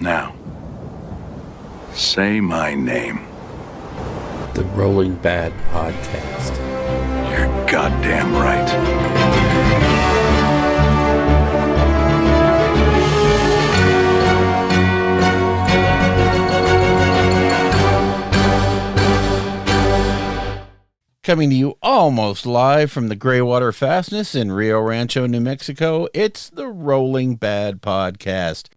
Now, say my name. The Rolling Bad Podcast. You're goddamn right. Coming to you almost live from the Graywater Fastness in Rio Rancho, New Mexico, it's the Rolling Bad Podcast.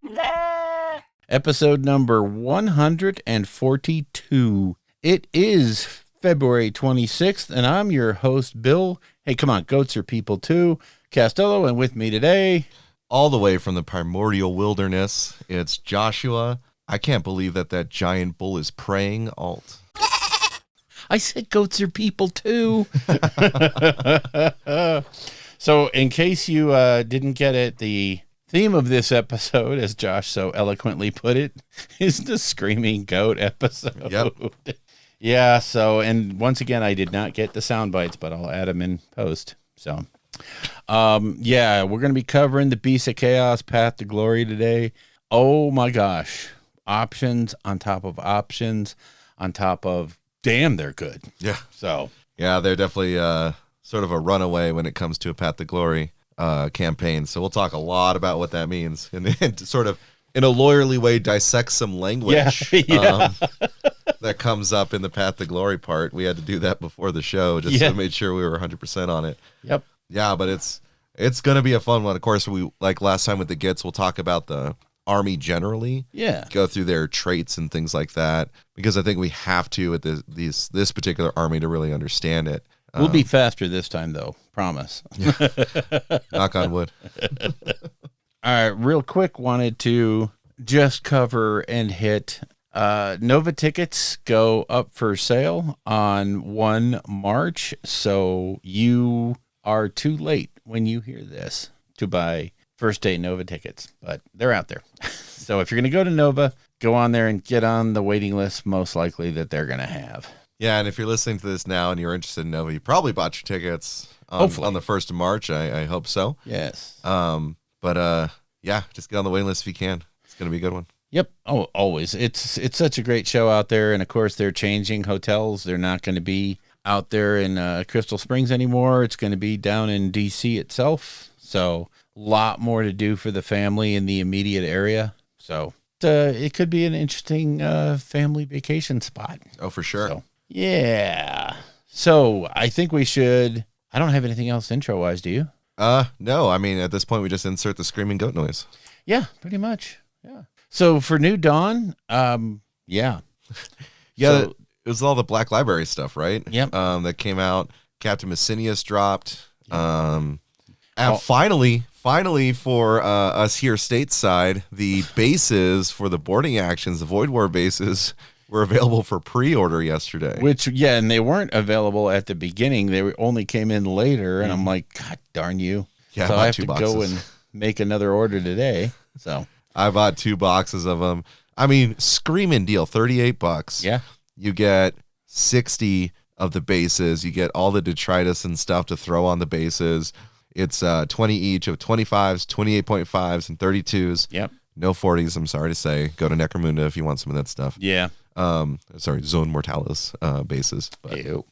Episode number 142. It is February 26th, and I'm your host, Bill. Hey, come on, goats are people too. Costello, and with me today, all the way from the primordial wilderness, it's Joshua. I can't believe that giant bull is praying. Alt. I said goats are people too. So in case you didn't get it, the theme of this episode, as Josh so eloquently put it, is the Screaming Goat episode. Yep. Yeah, so, and once again, I did not get the sound bites, but I'll add them in post. So, yeah, we're going to be covering the Beast of Chaos Path to Glory today. Oh my gosh. Options on top of options on top of, damn, they're good. Yeah. So, yeah, they're definitely sort of a runaway when it comes to a Path to Glory campaign. So we'll talk a lot about what that means and sort of in a lawyerly way dissect some language that comes up in the Path to Glory part. We had to do that before the show just to make sure we were 100% on it. Yep. Yeah, but it's going to be a fun one. Of course, we like last time with the Gits, we'll talk about the Army generally. Yeah. Go through their traits and things like that, because I think we have to with this particular army to really understand it. We'll be faster this time, though. Promise. Knock on wood. All right, real quick, wanted to just cover and hit Nova tickets go up for sale on 1 March, so you are too late when you hear this to buy first day Nova tickets, but they're out there. So if you're going to go to Nova, go on there and get on the waiting list, most likely that they're going to have. Yeah, and if you're listening to this now and you're interested in Nova, you probably bought your tickets on the 1st of March. I hope so. Yes. But yeah, just get on the waiting list if you can. It's going to be a good one. Yep. Oh, always. It's such a great show out there. And of course, they're changing hotels. They're not going to be out there in Crystal Springs anymore. It's going to be down in DC itself. So a lot more to do for the family in the immediate area. So it could be an interesting family vacation spot. Oh, for sure. So, yeah. So I think we should. I don't have anything else intro wise. Do you? No. I mean, at this point, we just insert the screaming goat noise. Yeah, pretty much. Yeah. So for New Dawn, yeah. Yeah, So, it was all the Black Library stuff, right? Yep. That came out. Captain Messinius dropped. And finally for us here stateside, the bases for the boarding actions, the Void War bases, were available for pre-order yesterday. Which, yeah, and they weren't available at the beginning. They only came in later, and I'm like, God darn you. Yeah, so I bought I have 2 to boxes. go and make another order today. So I bought 2 boxes of them. I mean, screaming deal, $38. yeah. You get 60 of the bases. You get all the detritus and stuff to throw on the bases. It's 20 each of 25s, 28.5s, and 32s. Yep. No 40s, I'm sorry to say. Go to Necromunda if you want some of that stuff. Yeah. Sorry, Zone Mortalis bases. But Ew.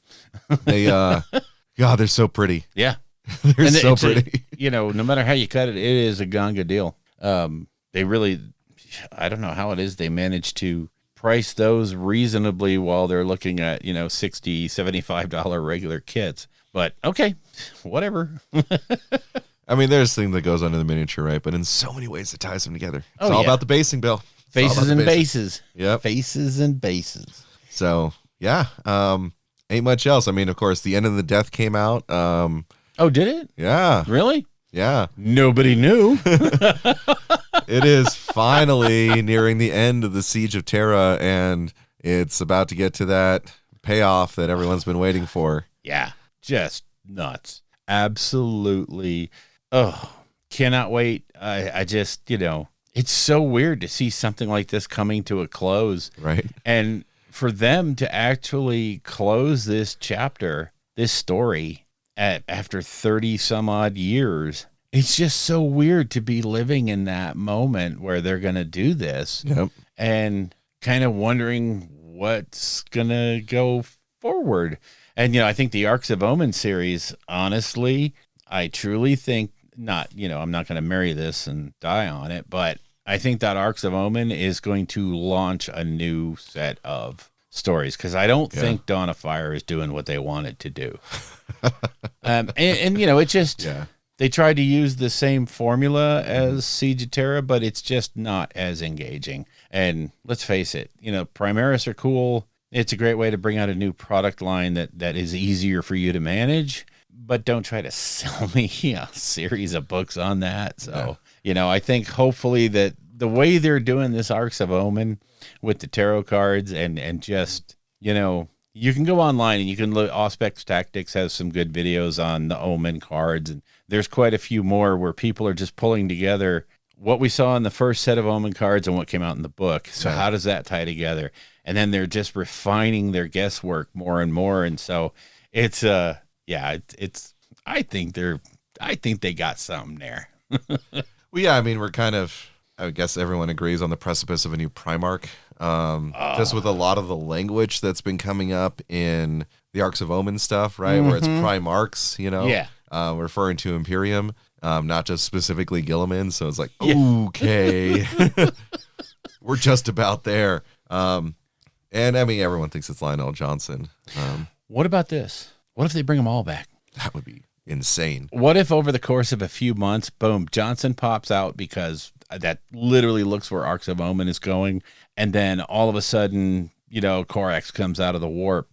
they, God, they're so pretty. Yeah. They're And so it's pretty. no matter how you cut it, it is a Ganga deal. They really, I don't know how it is they manage to price those reasonably while they're looking at, $60, $75 regular kits. But okay, whatever. I mean, there's thing that goes under the miniature, right? But in so many ways, it ties them together. It's Oh, all yeah. about the basing, Bill. It's all about Faces the and basing. bases. Yep. Faces and bases. So, yeah. Ain't much else. I mean, of course, The End of the Death came out. Oh, did it? Yeah. Really? Yeah. Nobody knew. It is finally nearing the end of the Siege of Terra, and it's about to get to that payoff that everyone's been waiting for. Yeah. Just nuts. Absolutely. Oh, cannot wait. I just, it's so weird to see something like this coming to a close. Right. And for them to actually close this chapter, this story, after 30 some odd years, it's just so weird to be living in that moment where they're going to do this Yep. and kind of wondering what's going to go forward. And, I think the Arcs of Omen series, honestly, I truly think not, I'm not going to marry this and die on it, but I think that Arcs of Omen is going to launch a new set of stories because I don't think Dawn of Fire is doing what they wanted to do. And it just, they tried to use the same formula as Siege of Terra, but it's just not as engaging. And let's face it, Primaris are cool. It's a great way to bring out a new product line that is easier for you to manage, but don't try to sell me a series of books on that. So, I think hopefully that the way they're doing this Arcs of Omen with the tarot cards and just, you can go online and you can look. Auspex Tactics has some good videos on the Omen cards, and there's quite a few more where people are just pulling together what we saw in the first set of Omen cards and what came out in the book. So how does that tie together? And then they're just refining their guesswork more and more. And so it's it's I think they got something there. Well, yeah, I mean, we're kind of, I guess everyone agrees on the precipice of a new Primarch. Just with a lot of the language that's been coming up in the Arcs of Omen stuff, right? Where it's Primarchs, referring to Imperium, not just specifically Guilliman. So it's like, okay, we're just about there. And I mean, everyone thinks it's Lionel Johnson. What about this? What if they bring them all back? That would be insane. What if over the course of a few months, boom, Johnson pops out because that literally looks where Arcs of Omen is going. And then all of a sudden, Korax comes out of the warp.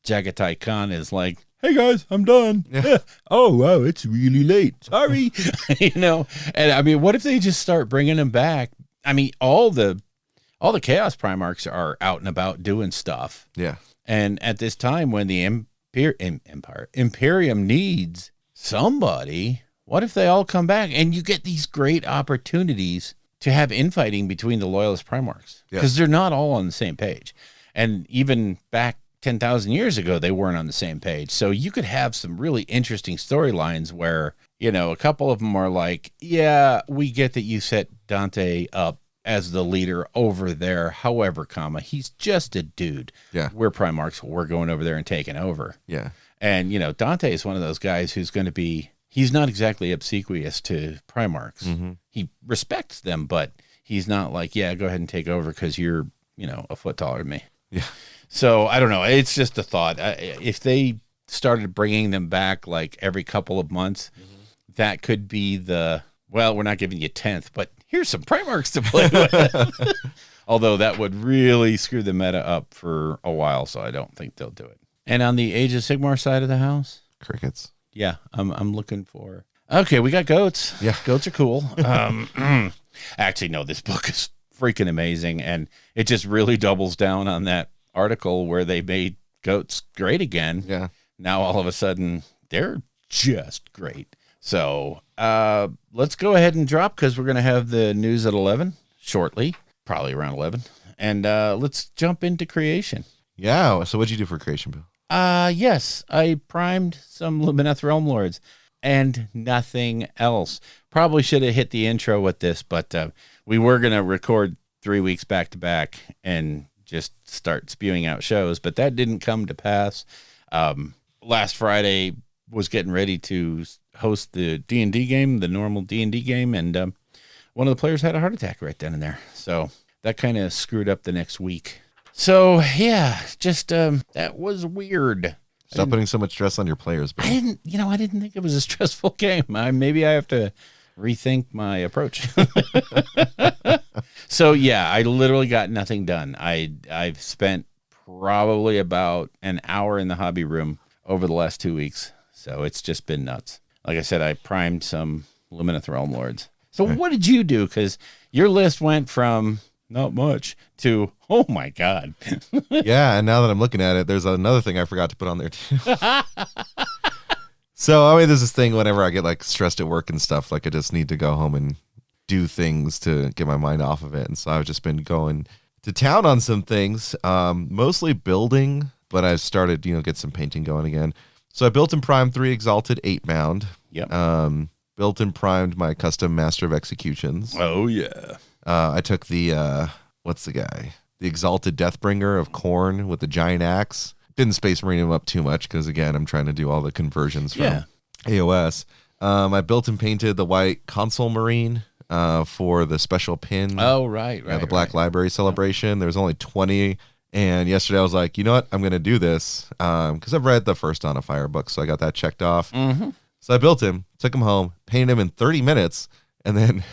Jagatai Khan is like, hey guys, I'm done. Yeah. Oh, wow, it's really late. Sorry. And I mean, what if they just start bringing them back? I mean, all the Chaos Primarchs are out and about doing stuff. Yeah. And at this time when the Imperium needs somebody, what if they all come back and you get these great opportunities to have infighting between the Loyalist Primarchs? Because they're not all on the same page. And even back 10,000 years ago, they weren't on the same page. So you could have some really interesting storylines where, a couple of them are like, yeah, we get that you set Dante up as the leader over there. However, he's just a dude. Yeah. We're Primarchs. We're going over there and taking over. Yeah. And, Dante is one of those guys who's going to be, he's not exactly obsequious to Primarchs. Mm-hmm. He respects them, but he's not like, yeah, go ahead and take over because you're, a foot taller than me. Yeah. So I don't know. It's just a thought. If they started bringing them back like every couple of months, that could be we're not giving you 10th, but here's some Primarchs to play with. Although that would really screw the meta up for a while, so I don't think they'll do it. And on the Age of Sigmar side of the house? Crickets. Yeah, I'm looking for... Okay, we got goats. Yeah. Goats are cool. Actually, no, this book is freaking amazing, and it just really doubles down on that article where they made goats great again. Yeah. Now all of a sudden, they're just great. So let's go ahead and drop because we're going to have the news at 11 shortly, probably around 11. And let's jump into creation. Yeah. So what'd you do for creation, Bill? Yes, I primed some Lumineth Realm Lords and nothing else. Probably should have hit the intro with this, but we were going to record 3 weeks back to back and just start spewing out shows, but that didn't come to pass. Last Friday was getting ready to host the D&D game, the normal D&D game, and one of the players had a heart attack right then and there. So that kind of screwed up the next week. So yeah, just that was weird. Stop putting so much stress on your players, Bill. I didn't think it was a stressful game. Maybe I have to rethink my approach. So yeah, I literally got nothing done. I've spent probably about an hour in the hobby room over the last 2 weeks. So it's just been nuts. Like I said, I primed some Lumineth Realm Lords. So what did you do? Because your list went from not much to, oh my God. Yeah, and now that I'm looking at it, there's another thing I forgot to put on there too. So, I mean, there's this thing whenever I get like stressed at work and stuff, like I just need to go home and do things to get my mind off of it. And so I've just been going to town on some things, mostly building, but I've started, get some painting going again. So I built in Prime 3 Exalted 8 Mound. Yep. built and primed my custom Master of Executions. Oh yeah. I took the what's the guy? The Exalted Deathbringer of Khorne with the giant axe. Didn't Space Marine him up too much because again, I'm trying to do all the conversions from AOS. I built and painted the white Console Marine for the special pin. Oh right. The Black Library celebration. There was only 20. And yesterday I was like, you know what? I'm going to do this because I've read the first Dawn of Fire book, so I got that checked off. Mm-hmm. So I built him, took him home, painted him in 30 minutes, and then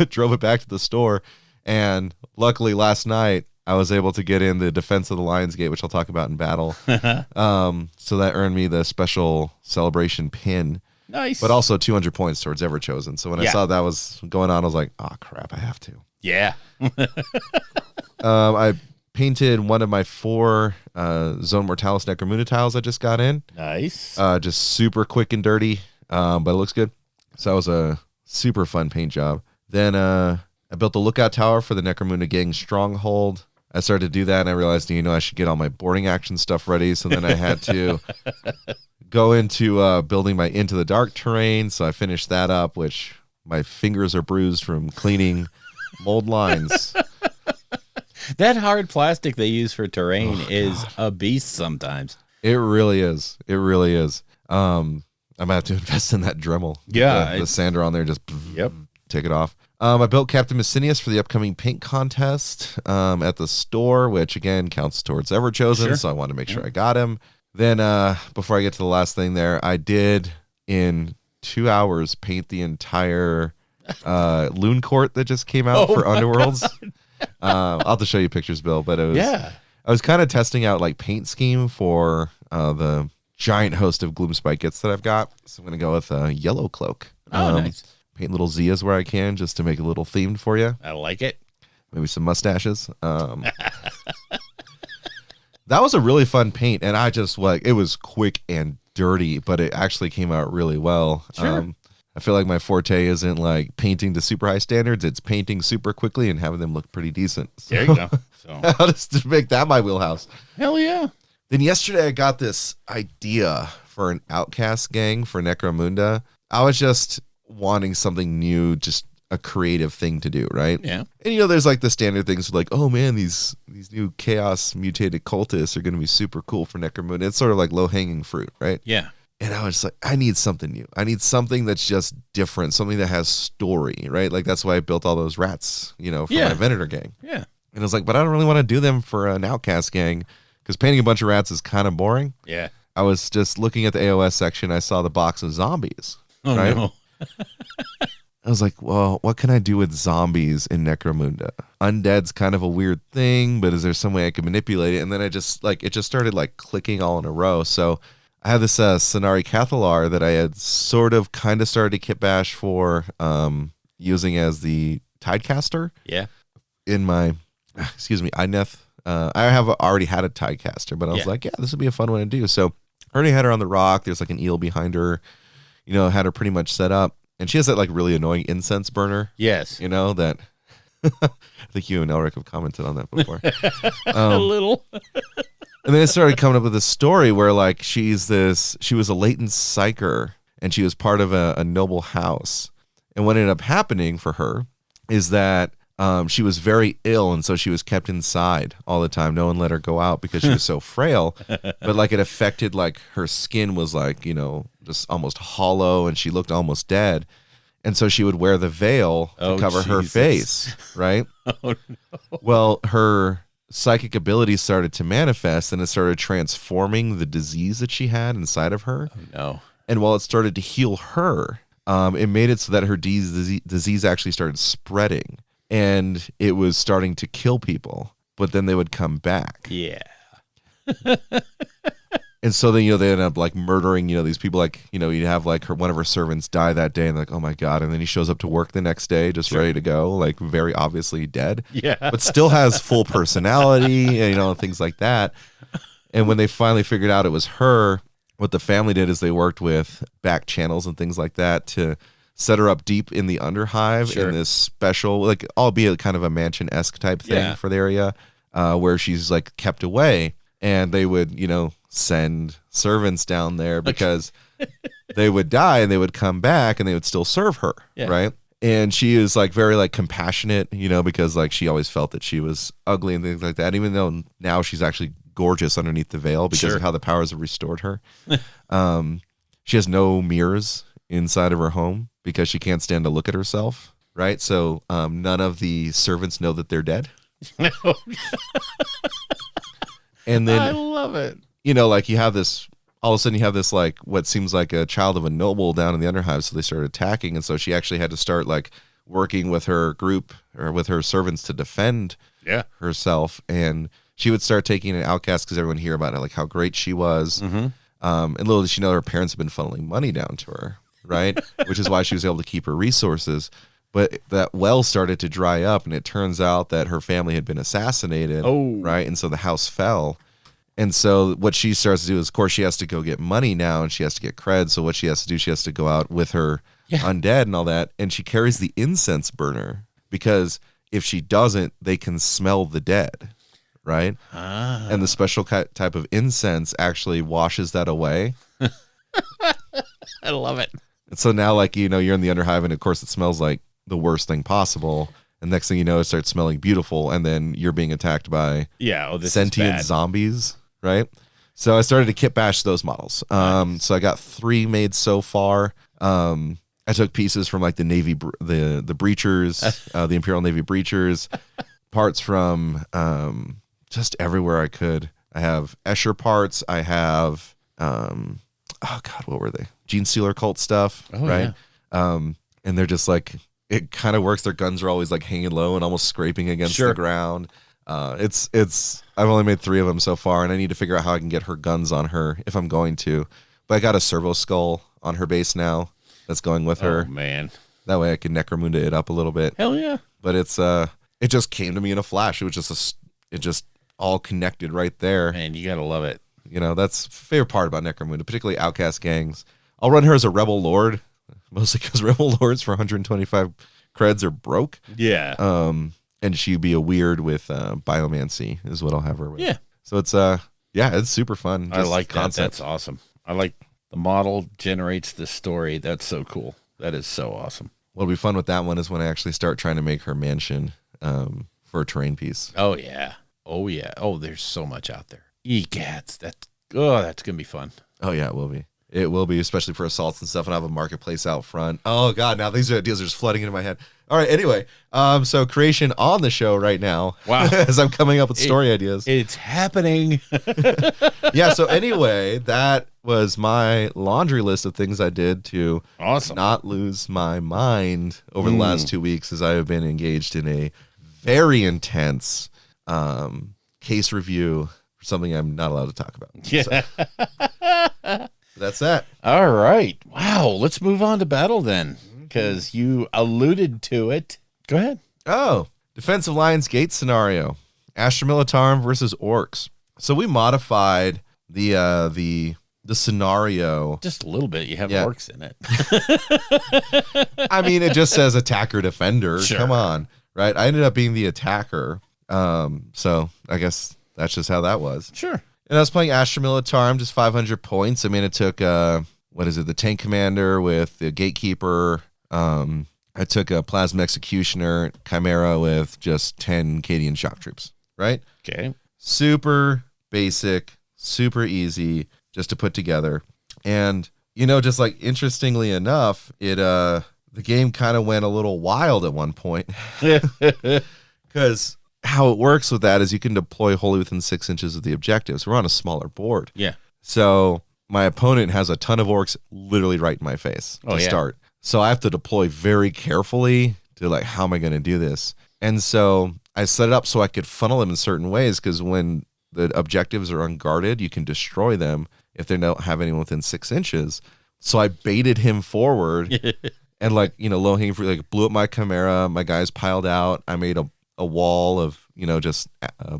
drove it back to the store. And luckily last night I was able to get in the Defense of the Lion's Gate, which I'll talk about in battle. So that earned me the special celebration pin. Nice. But also 200 points towards Everchosen. So when I saw that was going on, I was like, oh, crap, I have to. Yeah. I painted one of my 4 Zone Mortalis Necromunda tiles I just got in. Nice. Just super quick and dirty, but it looks good. So that was a super fun paint job. Then I built the lookout tower for the Necromunda Gang Stronghold. I started to do that, and I realized, I should get all my boarding action stuff ready. So then I had to go into building my Into the Dark terrain. So I finished that up, which my fingers are bruised from cleaning mold lines. That hard plastic they use for terrain is a beast sometimes. It really is. It really is. I'm gonna have to invest in that Dremel. Yeah, the sander on there, just take it off. I built Captain Messinius for the upcoming paint contest at the store, which again counts towards Everchosen. So I wanted to make sure I got him. Then before I get to the last thing there, I did in 2 hours paint the entire Loon Court that just came out for Underworlds. I'll have to show you pictures, Bill, but it was I was kind of testing out like paint scheme for the giant host of Gloomspite kits that I've got. So I'm gonna go with a yellow cloak. Nice. Paint little Zias where I can just to make it a little themed for you. I like it. Maybe some mustaches. That was a really fun paint, and I just it was quick and dirty, but it actually came out really well. Sure. I feel like my forte isn't like painting to super high standards. It's painting super quickly and having them look pretty decent. So, There you go. So. I'll just make that my wheelhouse. Hell yeah. Then yesterday I got this idea for an Outcast gang for Necromunda. I was just wanting something new, just a creative thing to do, right? Yeah. And there's like the standard things like, oh man, these new chaos mutated cultists are going to be super cool for Necromunda. It's sort of like low-hanging fruit, right? Yeah. And I was just like, I need something new. I need something that's just different, something that has story, right? Like that's why I built all those rats, for my Venator gang. Yeah. And I was like, but I don't really want to do them for an Outcast gang because painting a bunch of rats is kind of boring. Yeah. I was just looking at the AOS section. I saw the box of zombies. Oh, right? no. I was like, well, what can I do with zombies in Necromunda? Undead's kind of a weird thing, but is there some way I can manipulate it? And then it just started like clicking all in a row. So I have this Sonari Cathalar that I had sort of kind of started to kitbash for using as the Tidecaster. Yeah. In my, Ineth. I have already had a Tidecaster, but I was like, yeah, this would be a fun one to do. So I already had her on the rock. There's like an eel behind her, had her pretty much set up. And she has that like really annoying incense burner. Yes. That I think you and Elric have commented on that before. A little. And then it started coming up with this story where like she was a latent psyker and she was part of a noble house. And what ended up happening for her is that she was very ill, and so she was kept inside all the time. No one let her go out because she was so frail. But like it affected like her skin was like, just almost hollow, and she looked almost dead. And so she would wear the veil to cover her face, right? Oh, no. Well, her psychic abilities started to manifest, and it started transforming the disease that she had inside of her. Oh, no. And while it started to heal her, it made it so that her disease actually started spreading. And it was starting to kill people, but then they would come back. Yeah. And so then, they end up like murdering, these people, like, you have like one of her servants die that day and like, oh my God. And then he shows up to work the next day, just ready to go, like very obviously dead, but still has full personality, and, things like that. And when they finally figured out it was her, what the family did is they worked with back channels and things like that to set her up deep in the Underhive in this special, like, albeit kind of a mansion-esque type thing for the area, where she's like kept away, and they would, send servants down there because they would die and they would come back and they would still serve her, Yeah. right? And she is like very like compassionate, because like she always felt that she was ugly and things like that, even though now she's actually gorgeous underneath the veil because Sure. of how the powers have restored her. She has no mirrors inside of her home because she can't stand to look at herself, right? So none of the servants know that they're dead. And then I love it. like you have this, all of a sudden you have this like what seems like a child of a noble down in the Underhive, so they started attacking, and so she actually had to start like working with her group or with her servants to defend Yeah. herself, and she would start taking an outcast because everyone hear about it, like how great she was, and little did she know her parents had been funneling money down to her, right? Which is why she was able to keep her resources. But that well started to dry up, and it turns out that her family had been assassinated, Oh. right? And so the house fell. And so what she starts to do is, of course, she has to go get money now, and she has to get cred. So what she has to do, she has to go out with her undead and all that. And she carries the incense burner because if she doesn't, they can smell the dead, right? And the special type of incense actually washes that away. I love it. And so now, like, you're in the Underhive, and of course it smells like the worst thing possible. And next thing you know, it starts smelling beautiful, and then you're being attacked by Yeah. Oh, this sentient is bad. zombies, right? So I started to kit bash those models. So I got 3 made so far. I took pieces from like the Navy, the breachers, the Imperial Navy breachers, parts from just everywhere I could. I have Escher parts. I have, oh God, what were they? Gene Stealer cult stuff, Oh, right? And they're just like, it kind of works. Their guns are always like hanging low and almost scraping against Sure. the ground. I've only made 3 of them so far, and I need to figure out how I can get her guns on her if I'm going to. But I got a servo skull on her base now that's going with her. Oh, man. That way I can Necromunda it up a little bit. Hell yeah. But it just came to me in a flash. It was just it just all connected right there. Man, you got to love it. That's the favorite part about Necromunda, particularly outcast gangs. I'll run her as a Rebel Lord, mostly because Rebel Lords for 125 creds are broke. Yeah. And she'd be a weird with biomancy is what I'll have her with. Yeah. So it's it's super fun. I Just like that. concept. That's awesome. I like the model generates the story. That's so cool. That is so awesome. What'll be fun with that one is when I actually start trying to make her mansion for a terrain piece. Oh, yeah. Oh, yeah. Oh, there's so much out there. Egats. That's going to be fun. Oh yeah, it will be. It will be, especially for assaults and stuff, and I have a marketplace out front. Oh God, now these ideas are just flooding into my head. All right, anyway, so creation on the show right now. Wow. As I'm coming up with story ideas. It's happening. Yeah, so anyway, that was my laundry list of things I did to Awesome. not lose my mind over the last 2 weeks, as I have been engaged in a very intense case review for something I'm not allowed to talk about. Yeah. So, that's that. All right. Wow. Let's move on to battle then, because you alluded to it. Go ahead. Oh, Defensive Lions Gate scenario. Astra Militarum versus Orcs. So we modified the scenario. Just a little bit. You have Yeah. orcs in it. I mean, it just says attacker defender. Sure. Come on, right? I ended up being the attacker. So I guess that's just how that was. Sure. And I was playing Astra Militarum, just 500 points. I mean, it took the tank commander with the gatekeeper. I took a plasma executioner Chimera with just 10 Cadian shock troops. Right? Okay. Super basic, super easy just to put together. And just like interestingly enough, the game kind of went a little wild at one point. Because how it works with that is you can deploy wholly within 6 inches of the objectives. We're on a smaller board. Yeah. So my opponent has a ton of orcs literally right in my face to start. So I have to deploy very carefully to like, how am I going to do this? And so I set it up so I could funnel them in certain ways, because when the objectives are unguarded, you can destroy them if they don't have anyone within 6 inches. So I baited him forward and low hanging fruit, like blew up my Chimera. My guys piled out. I made a wall of, just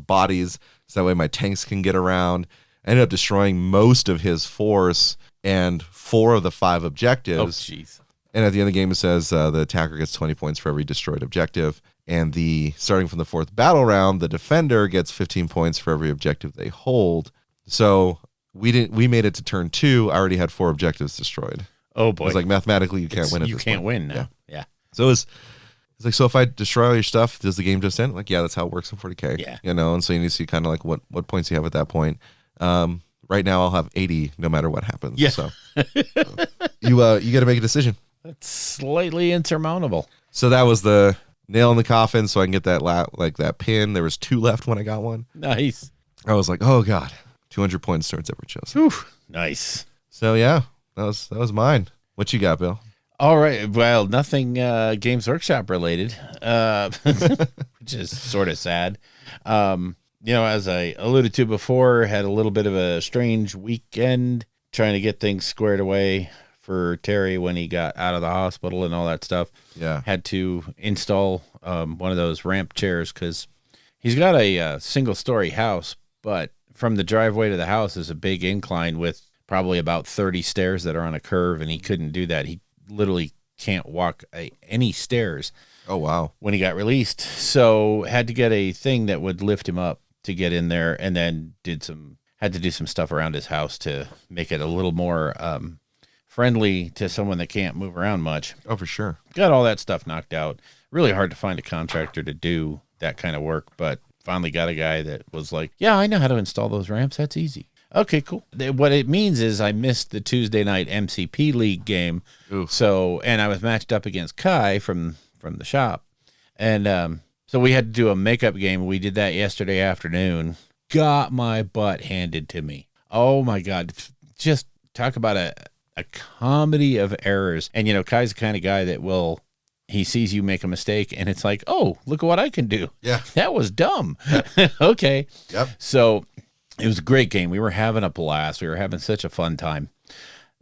bodies. So that way my tanks can get around. I ended up destroying most of his force and 4 of the 5 Oh, objectives. jeez. And at the end of the game, it says the attacker gets 20 points for every destroyed objective. And starting from the 4th battle round, the defender gets 15 points for every objective they hold. So we made it to turn 2. I already had 4 objectives destroyed. Oh boy. It's like mathematically you can't win at You this can't point. win now. Yeah. So it's like, so if I destroy all your stuff, does the game just end? Like, yeah, that's how it works in 40K. Yeah. You know, and so you need to see kind of like what points you have at that point. Right now I'll have 80 no matter what happens. Yeah. So you got to make a decision. That's slightly insurmountable. So that was the nail in the coffin. So I can get that that pin. There was 2 left when I got one. Nice. I was like, oh God, 200 points towards every chosen. Whew. Nice. So yeah, that was mine. What you got, Bill? All right. Well, nothing Games Workshop related, which is sort of sad. As I alluded to before, had a little bit of a strange weekend trying to get things squared away for Terry when he got out of the hospital and all that stuff. Yeah. Had to install one of those ramp chairs because he's got a single-story house, but from the driveway to the house is a big incline with probably about 30 stairs that are on a curve, and he couldn't do that. He literally can't walk any stairs. Oh, wow. When he got released. So had to get a thing that would lift him up to get in there, and then had to do some stuff around his house to make it a little more friendly to someone that can't move around much. Oh, for sure. Got all that stuff knocked out. Really hard to find a contractor to do that kind of work, but finally got a guy that was like, yeah, I know how to install those ramps. That's easy. Okay, cool. What it means is I missed the Tuesday night MCP League game. Oof. And I was matched up against Kai from the shop. And so we had to do a makeup game. We did that yesterday afternoon. Got my butt handed to me. Oh my God. Just talk about a comedy of errors. And, Kai's the kind of guy that he sees you make a mistake and it's like, oh, look at what I can do. Yeah. That was dumb. Okay. Yep. So it was a great game. We were having a blast. We were having such a fun time.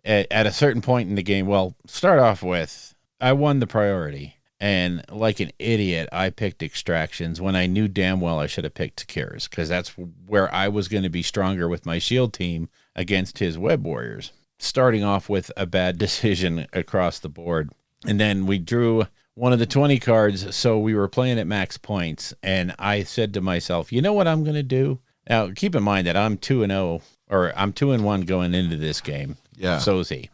At a certain point in the game, start off with, I won the priority. And like an idiot, I picked extractions when I knew damn well I should have picked Secures because that's where I was going to be stronger with my shield team against his web warriors. Starting off with a bad decision across the board. And then we drew one of the 20 cards, so we were playing at max points. And I said to myself, you know what I'm going to do? Now, keep in mind that I'm 2-0, or I'm 2-1 going into this game. Yeah. So is he.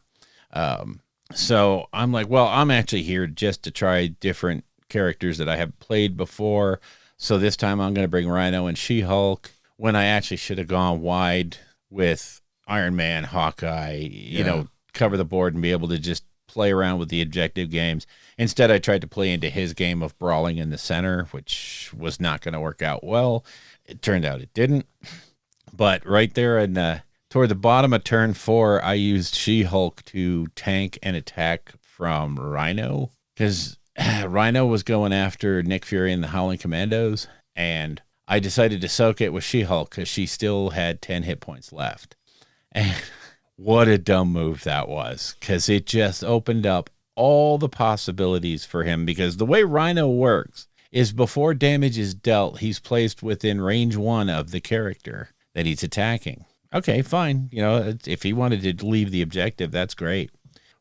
So I'm like, well, I'm actually here just to try different characters that I have played before. So this time I'm going to bring Rhino and She-Hulk when I actually should have gone wide with Iron Man, Hawkeye, cover the board and be able to just play around with the objective games. Instead, I tried to play into his game of brawling in the center, which was not going to work out well. It turned out it didn't. But right there toward the bottom of turn 4, I used She-Hulk to tank an attack from Rhino because Rhino was going after Nick Fury and the Howling Commandos, and I decided to soak it with She-Hulk because she still had 10 hit points left. And what a dumb move that was, because it just opened up all the possibilities for him, because the way Rhino works is before damage is dealt, he's placed within range 1 of the character that he's attacking. Okay, fine. If he wanted to leave the objective, that's great.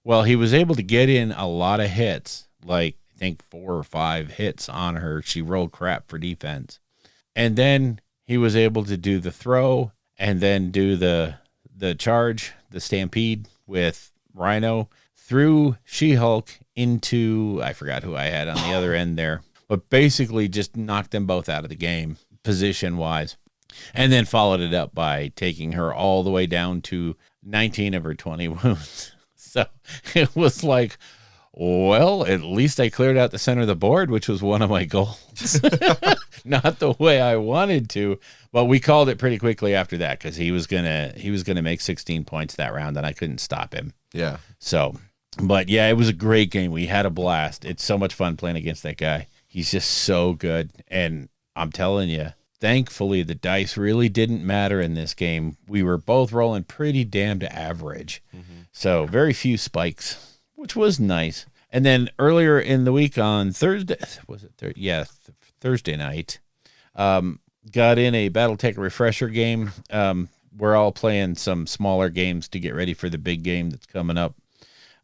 Well, he was able to get in a lot of hits, like I think 4 or 5 hits on her. She rolled crap for defense. And then he was able to do the throw and then do the charge, the stampede with Rhino, threw She-Hulk into, I forgot who I had on the other end there, but basically just knocked them both out of the game position-wise. And then followed it up by taking her all the way down to 19 of her 20 wounds. So it was like, well, at least I cleared out the center of the board, which was one of my goals. Not the way I wanted to, but we called it pretty quickly after that because he was gonna make 16 points that round, and I couldn't stop him. Yeah. So, but yeah, it was a great game. We had a blast. It's so much fun playing against that guy. He's just so good, and I'm telling you, thankfully, the dice really didn't matter in this game. We were both rolling pretty damned average. Mm-hmm. So very few spikes, which was nice. And then earlier in the week on Thursday, Thursday night, got in a Battletech refresher game. We're all playing some smaller games to get ready for the big game that's coming up.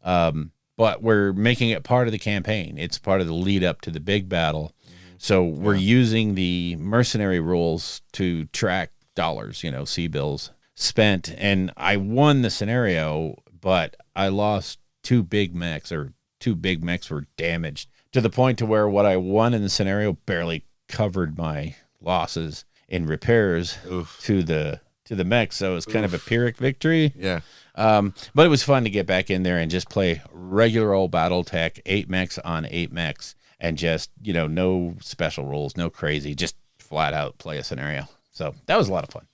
But we're making it part of the campaign. It's part of the lead up to the big battle. So we're using the mercenary rules to track dollars, C bills spent. And I won the scenario, but I lost two big mechs were damaged to the point to where what I won in the scenario barely covered my losses in repairs to the mech. So it was kind of a Pyrrhic victory. Yeah. But it was fun to get back in there and just play regular old BattleTech, 8 mechs on 8 mechs, and just, no special rules, no crazy, just flat out play a scenario. So that was a lot of fun.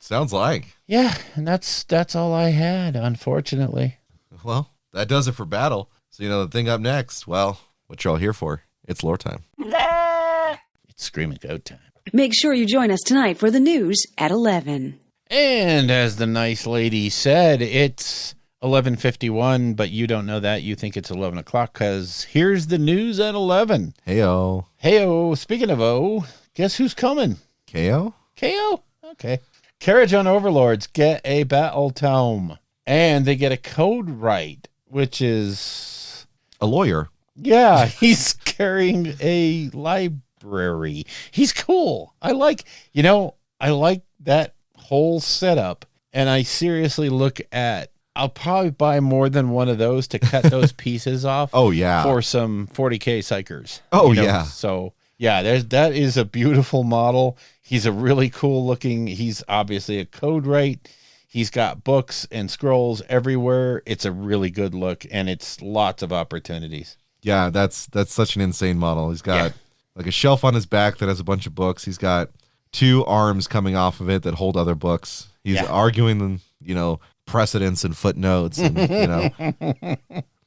Sounds like. Yeah, and that's all I had, unfortunately. Well, that does it for battle. So, the thing up next, well, what you're all here for, it's lore time. It's Screaming Goat time. Make sure you join us tonight for the news at 11. And as the nice lady said, it's 11:51, but you don't know that. You think it's 11 o'clock because here's the news at 11. Heyo. Heyo, speaking of O, guess who's coming? KO? KO? Okay. Carriage on Overlords get a battle tome, and they get a code right, which is... A lawyer. Yeah, he's carrying a library. He's cool. I like that whole setup, and I seriously look at... I'll probably buy more than one of those to cut those pieces off. Oh, yeah. For some 40K psychers. Oh, yeah. So... yeah, that is a beautiful model. He's a really cool looking. He's obviously a code right. He's got books and scrolls everywhere. It's a really good look, and it's lots of opportunities. Yeah, that's such an insane model. He's got like a shelf on his back that has a bunch of books. He's got 2 arms coming off of it that hold other books. He's arguing them, precedents and footnotes, and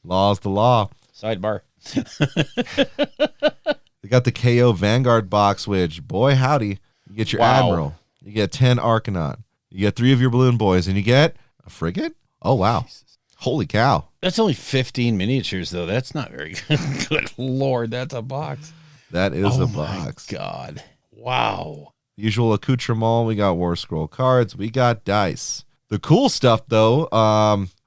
law's the law. Sidebar. They got the KO Vanguard box, which, boy, howdy, you get your Admiral, you get 10 Arcanaut, you get 3 of your Balloon Boys, and you get a frigate? Oh, wow. Jesus. Holy cow. That's only 15 miniatures, though. That's not very good. Good Lord, that's a box. That is a box. Oh, my God. Wow. Usual accoutrement, we got War Scroll cards, we got dice. The cool stuff, though,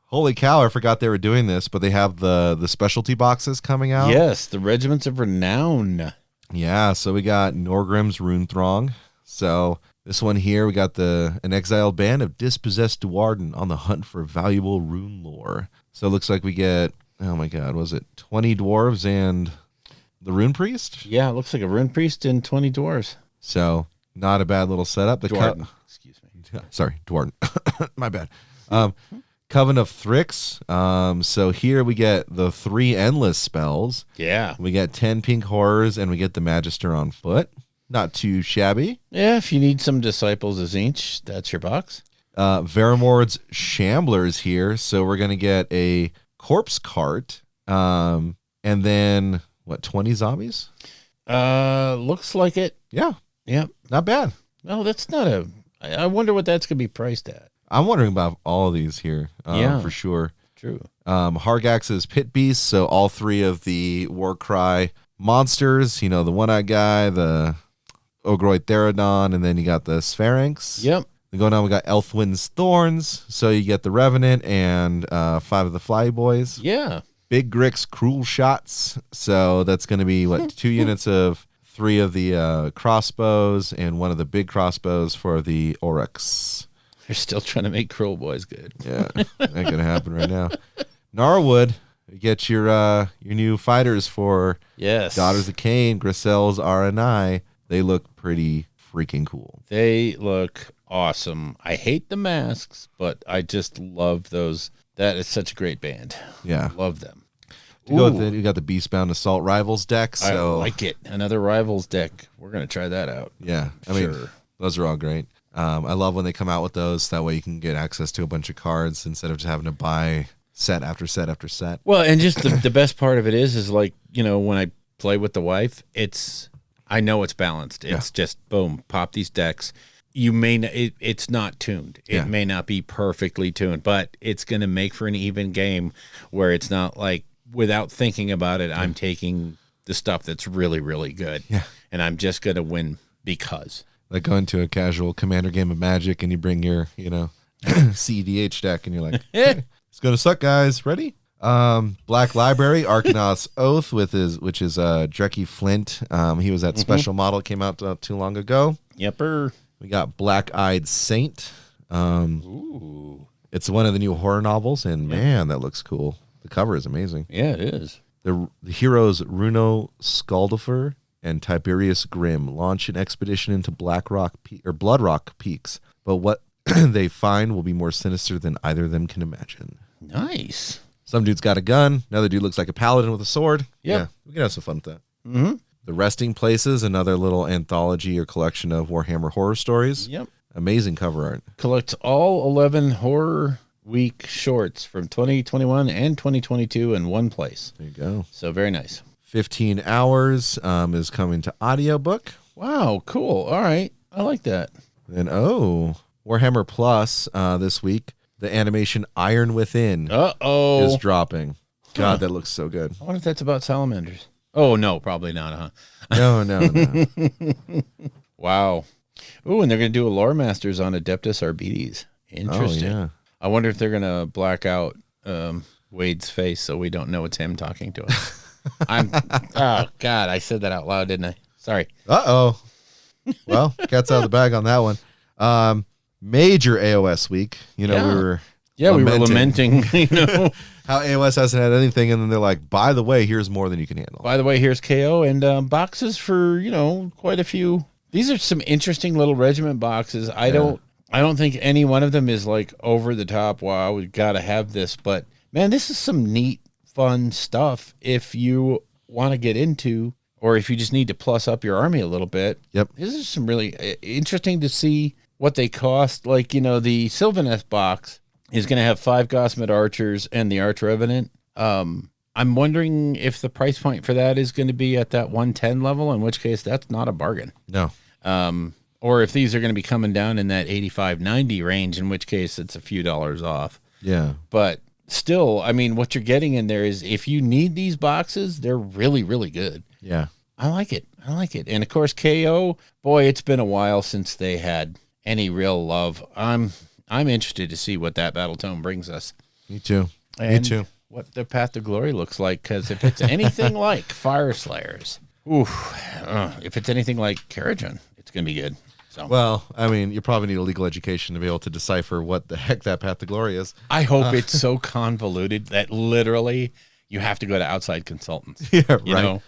holy cow, I forgot they were doing this, but they have the specialty boxes coming out. Yes, the Regiments of Renown. Yeah, so we got Norgrim's Rune Throng. So this one here, we got an exiled band of dispossessed Duarden on the hunt for valuable rune lore. So it looks like we get, oh my God, was it 20 dwarves and the Rune Priest? Yeah, it looks like a Rune Priest and 20 dwarves. So not a bad little setup. Duarden. Excuse me. Sorry, Duarden. My bad. Coven of Thrix. So here we get the 3 endless spells. Yeah. We get 10 pink horrors, and we get the Magister on foot. Not too shabby. Yeah, if you need some Disciples of Tzeentch, that's your box. Vermord's Shamblers here. So we're going to get a corpse cart. And then, 20 zombies? Looks like it. Yeah. Yep. Not bad. No, that's not I wonder what that's going to be priced at. I'm wondering about all of these here, for sure. True. Hargax's Pit Beasts, so all 3 of the Warcry monsters, the One-Eyed Guy, the Ogroid Therodon, and then you got the Sphinx. Yep. Then going on, we got Elfwind's Thorns, so you get the Revenant and 5 of the Fly Boys. Yeah. Big Grick's Cruel Shots, so that's going to be, 2 units of 3 of the crossbows and 1 of the big crossbows for the Oryx. They're still trying to make Cruel Boys good. Yeah, ain't gonna happen right now. Narwood, you get your new fighters for Daughters of Cain, Grisel's RNI. They look pretty freaking cool. They look awesome. I hate the masks, but I just love those. That is such a great band. Yeah, love them. You got the Beastbound Assault Rivals deck. So I like it. Another Rivals deck. We're gonna try that out. Yeah, I mean, those are all great. I love when they come out with those. That way you can get access to a bunch of cards instead of just having to buy set after set after set. Well, and just the best part of it is like, when I play with the wife, I know it's balanced. It's just boom, pop these decks. It's not tuned. It may not be perfectly tuned, but it's going to make for an even game where it's not like without thinking about it, I'm taking the stuff that's really, really good. Yeah. And I'm just going to win because. Like going to a casual Commander game of Magic and you bring your, CEDH deck and you're like, hey, it's going to suck, guys. Ready? Black Library, Arcanauts Oath, which is Drecky Flint. He was that special model, came out too long ago. Yepper. We got Black Eyed Saint. Ooh. It's one of the new horror novels, and man, that looks cool. cover is amazing. Yeah, it is. The heroes Runo Skaldifer and Tiberius Grimm launch an expedition into Bloodrock Peaks, but what they find will be more sinister than either of them can imagine. Nice. Some dude's got a gun. Another dude looks like a paladin with a sword. Yep. Yeah, we can have some fun with that. Mm-hmm. The Resting Places, another little anthology or collection of Warhammer horror stories. Yep. Amazing cover art. Collects all 11 Horror Week shorts from 2021 and 2022 in one place. There you go. So very nice. 15 Hours is coming to audiobook. Wow, cool. All right. I like that. And Warhammer Plus this week, the animation Iron Within Uh-oh. is dropping. God, that looks so good. I wonder if that's about salamanders. Oh, no, probably not, huh? No. Wow. Ooh, and they're going to do a Lore Masters on Adeptus Arbites. Interesting. Oh, yeah. I wonder if they're going to black out Wade's face so we don't know it's him talking to us. Oh, God, I said that out loud, didn't I? Sorry. Uh-oh. Well, cat's out of the bag on that one. Major AOS week. You know, Yeah. we were we were lamenting, how AOS hasn't had anything, and then they're like, by the way, here's more than you can handle. By the way, here's KO and boxes for, quite a few. These are some interesting little regiment boxes. I don't think any one of them is like over the top. Wow, we've got to have this. But man, this is some neat, fun stuff if you want to get into, or if you just need to plus up your army a little bit. Yep. This is some really interesting to see what they cost. Like, the Sylvaneth box is going to have 5 Gossamet archers and the Arch Revenant. I'm wondering if the price point for that is going to be at that 110 level, in which case that's not a bargain. No. Or if these are going to be coming down in that 85-90 range, in which case it's a few dollars off. Yeah. But still, I mean, what you're getting in there is if you need these boxes, they're really, really good. Yeah. I like it. And of course, KO, boy, it's been a while since they had any real love. I'm interested to see what that battle tome brings us. Me too. And Me too. what the Path to Glory looks like, because if it's anything like Fire Slayers, if it's anything like Karajan, it's going to be good. So, Well, I mean, you probably need a legal education to be able to decipher what the heck that Path to Glory is. I hope it's so convoluted that literally you have to go to outside consultants. Yeah, you right. know?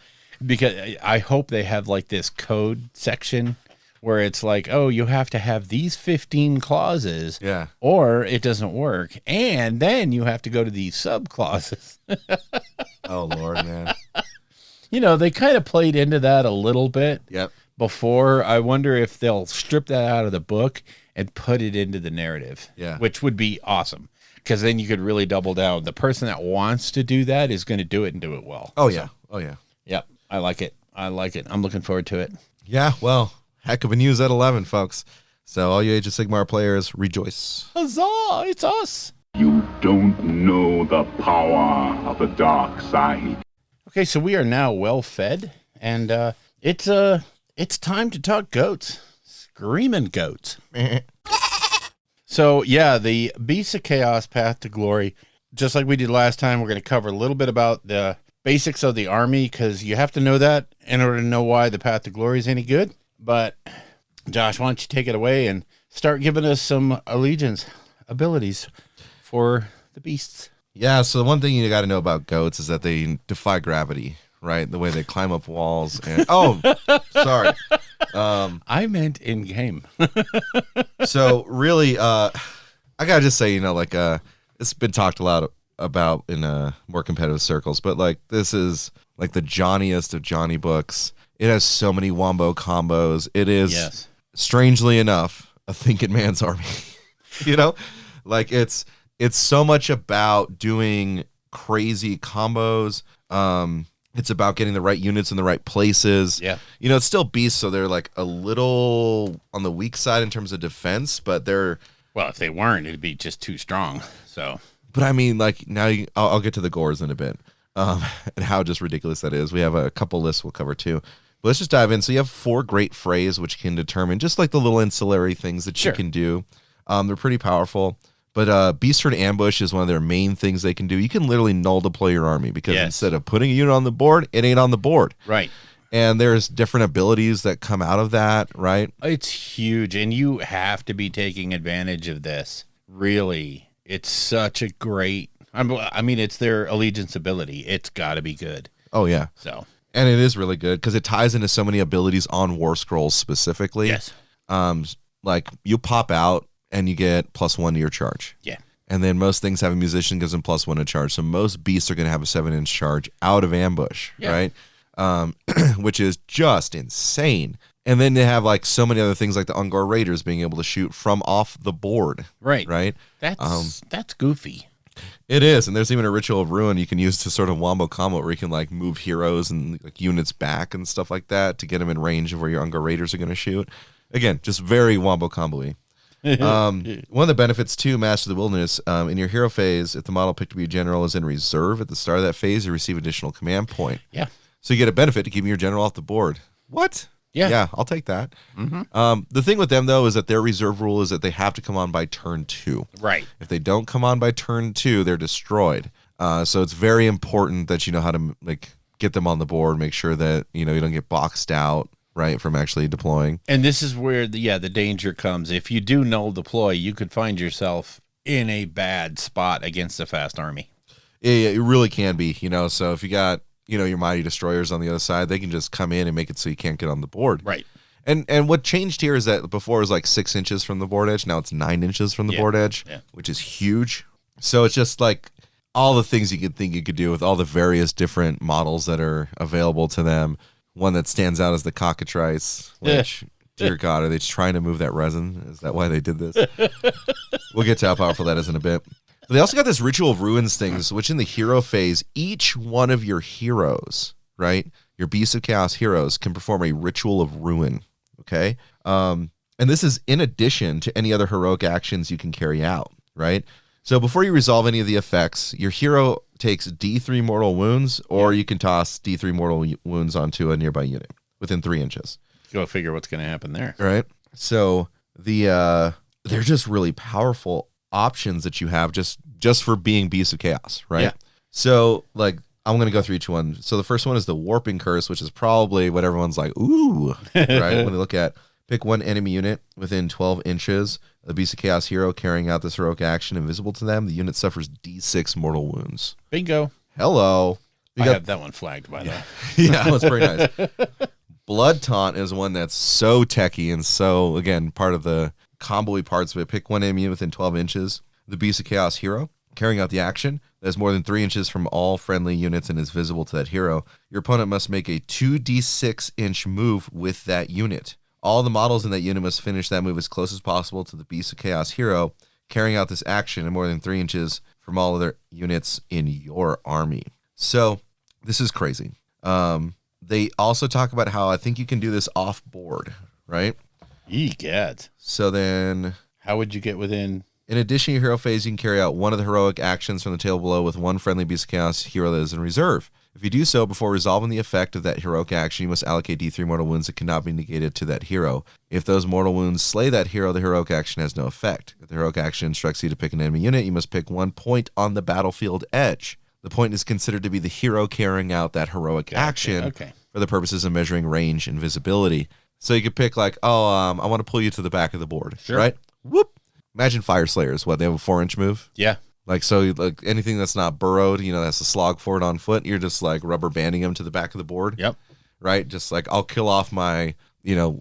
Because I hope they have like this code section where it's like, oh, you have to have these 15 clauses, Yeah. or it doesn't work. And then you have to go to these sub clauses. Oh, Lord, man. They kind of played into that a little bit Yep. before. I wonder if they'll strip that out of the book and put it into the narrative, Yeah. which would be awesome. Because then you could really double down. The person that wants to do that is going to do it and do it well. Oh, yeah. Oh, yeah. Yep. I like it. I'm looking forward to it. Yeah, well, heck of a news at 11, folks. So all you Age of Sigmar players, rejoice. Huzzah! It's us. You don't know the power of the dark side. Okay, so we are now well fed, and it's time to talk goats. Screaming goats. So yeah, the Beasts of Chaos Path to Glory, just like we did last time, we're going to cover a little bit about the basics of the army, because you have to know that in order to know why the Path to Glory is any good. But Josh, why don't you take it away and start giving us some allegiance abilities for the beasts? Yeah, so the one thing you got to know about goats is that they defy gravity, right? The way they climb up walls. And sorry. I meant in game. So really, I got to just say, it's been talked a lot about in more competitive circles, but like this is like the Johnniest of Johnny books. It has so many wombo combos. It is, strangely enough, a thinking man's army. Like it's so much about doing crazy combos. It's about getting the right units in the right places. Yeah. It's still beasts, so they're like a little on the weak side in terms of defense, but they're Well, if they weren't, it'd be just too strong. So, but I mean, like now I'll get to the gores in a bit, and how just ridiculous that is. We have a couple lists we'll cover too. But let's just dive in. So you have 4 great frays, which can determine just like the little ancillary things that you can do. They're pretty powerful. But Beastford Ambush is one of their main things they can do. You can literally null deploy your army because instead of putting a unit on the board, it ain't on the board. right. And there's different abilities that come out of that, right? It's huge, and you have to be taking advantage of this. Really, it's such a great I mean, it's their allegiance ability. It's got to be good. Oh yeah. So, And it is really good because it ties into so many abilities on War Scrolls specifically. yes. Like you pop out and you get +1 to your charge. Yeah. And then most things have a musician gives them +1 to charge. So most beasts are going to have a 7-inch charge out of ambush, Yeah. right? Which is just insane. And then they have like so many other things like the Ungor Raiders being able to shoot from off the board, Right. right? That's goofy. It is, and there's even a Ritual of Ruin you can use to sort of wombo combo where you can like move heroes and like units back and stuff like that to get them in range of where your Ungor Raiders are going to shoot. Again, just very wombo combo-y. One of the benefits to Master of the Wilderness, in your hero phase, if the model picked to be a general is in reserve at the start of that phase, you receive additional command point. Yeah. So you get a benefit to keeping your general off the board. What? Yeah. I'll take that. The thing with them though is that their reserve rule is that they have to come on by turn 2. Right. If they don't come on by turn 2, they're destroyed. So it's very important that you know how to like get them on the board, make sure that you don't get boxed out, right, from actually deploying. And this is where the danger comes. If you do null deploy, you could find yourself in a bad spot against a fast army. It really can be, So if you got your mighty destroyers on the other side, they can just come in and make it so you can't get on the board. Right. And what changed here is that before it was like 6 inches from the board edge. Now it's 9 inches from the board edge, which is huge. So it's just like all the things you could think you could do with all the various different models that are available to them. One that stands out is the cockatrice, which, dear God, are they trying to move that resin? Is that why they did this? We'll get to how powerful that is in a bit. But they also got this Ritual of Ruins things, which in the hero phase, each one of your heroes, right, your Beasts of Chaos heroes can perform a Ritual of Ruin, okay? And this is in addition to any other heroic actions you can carry out, right? So before you resolve any of the effects, your hero takes D3 mortal wounds, or you can toss D3 mortal wounds onto a nearby unit within 3 inches. Go figure what's going to happen there. Right. So they're just really powerful options that you have just for being Beasts of Chaos, right? Yeah. So like I'm going to go through each one. So the first one is the Warping Curse, which is probably what everyone's like, ooh, right? When they look at pick one enemy unit within 12 inches of the Beast of Chaos hero carrying out this heroic action invisible to them. The unit suffers D6 mortal wounds. Bingo. Hello. I have that one flagged, by the way. Yeah, that's pretty nice. Blood Taunt is one that's so techy and so, again, part of the combo-y parts of it. Pick one enemy within 12 inches. The Beast of Chaos hero carrying out the action that is more than 3 inches from all friendly units and is visible to that hero. Your opponent must make a 2d6-inch move with that unit. All the models in that unit must finish that move as close as possible to the Beast of Chaos hero carrying out this action and more than 3 inches from all other units in your army. So this is crazy. They also talk about how I think you can do this off board, right? Egad. So then, How would you get within? in addition to your hero phase, you can carry out one of the heroic actions from the table below with one friendly Beast of Chaos hero that is in reserve. If you do so before resolving the effect of that heroic action, you must allocate D3 mortal wounds that cannot be negated to that hero. If those mortal wounds slay that hero, the heroic action has no effect. If the heroic action instructs you to pick an enemy unit, you must pick 1 point on the battlefield edge. The point is considered to be the hero carrying out that heroic action Okay. for the purposes of measuring range and visibility. So you could pick like, I want to pull you to the back of the board, Sure. right? Whoop. Imagine Fire Slayers. What, they have a 4-inch move? Yeah. Like, so like anything that's not burrowed, that's a slog forward on foot, you're just like rubber banding them to the back of the board. Yep. Right? Just like, I'll kill off my,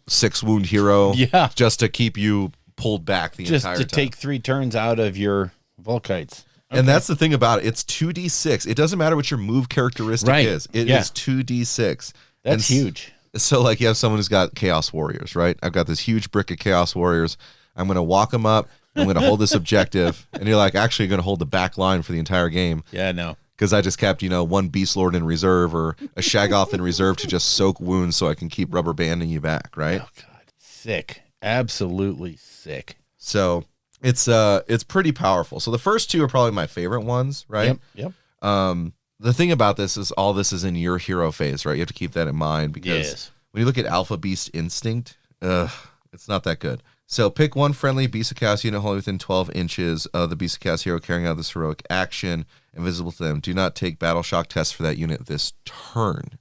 6 wound hero Yeah. just to keep you pulled back the Just entire to time. take 3 turns out of your Volkites. And that's the thing about it. It's 2d6. It doesn't matter what your move characteristic Right. is. It Yeah. is 2d6. That's huge. So like you have someone who's got Chaos Warriors, right? I've got this huge brick of Chaos Warriors. I'm going to walk them up. I'm going to hold this objective. And you're like, actually going to hold the back line for the entire game. Yeah, no. Because I just kept, one Beast Lord in reserve or a Shaggoth in reserve to just soak wounds so I can keep rubber banding you back, right? Oh, God. Sick. Absolutely sick. So it's pretty powerful. So the first 2 are probably my favorite ones, right? Yep. The thing about this is all this is in your hero phase, right? You have to keep that in mind because Yes. when you look at Alpha Beast Instinct, it's not that good. So pick one friendly Beast of Chaos unit wholly within 12 inches of the Beast of Chaos hero carrying out this heroic action, invisible to them. Do not take battle shock tests for that unit this turn,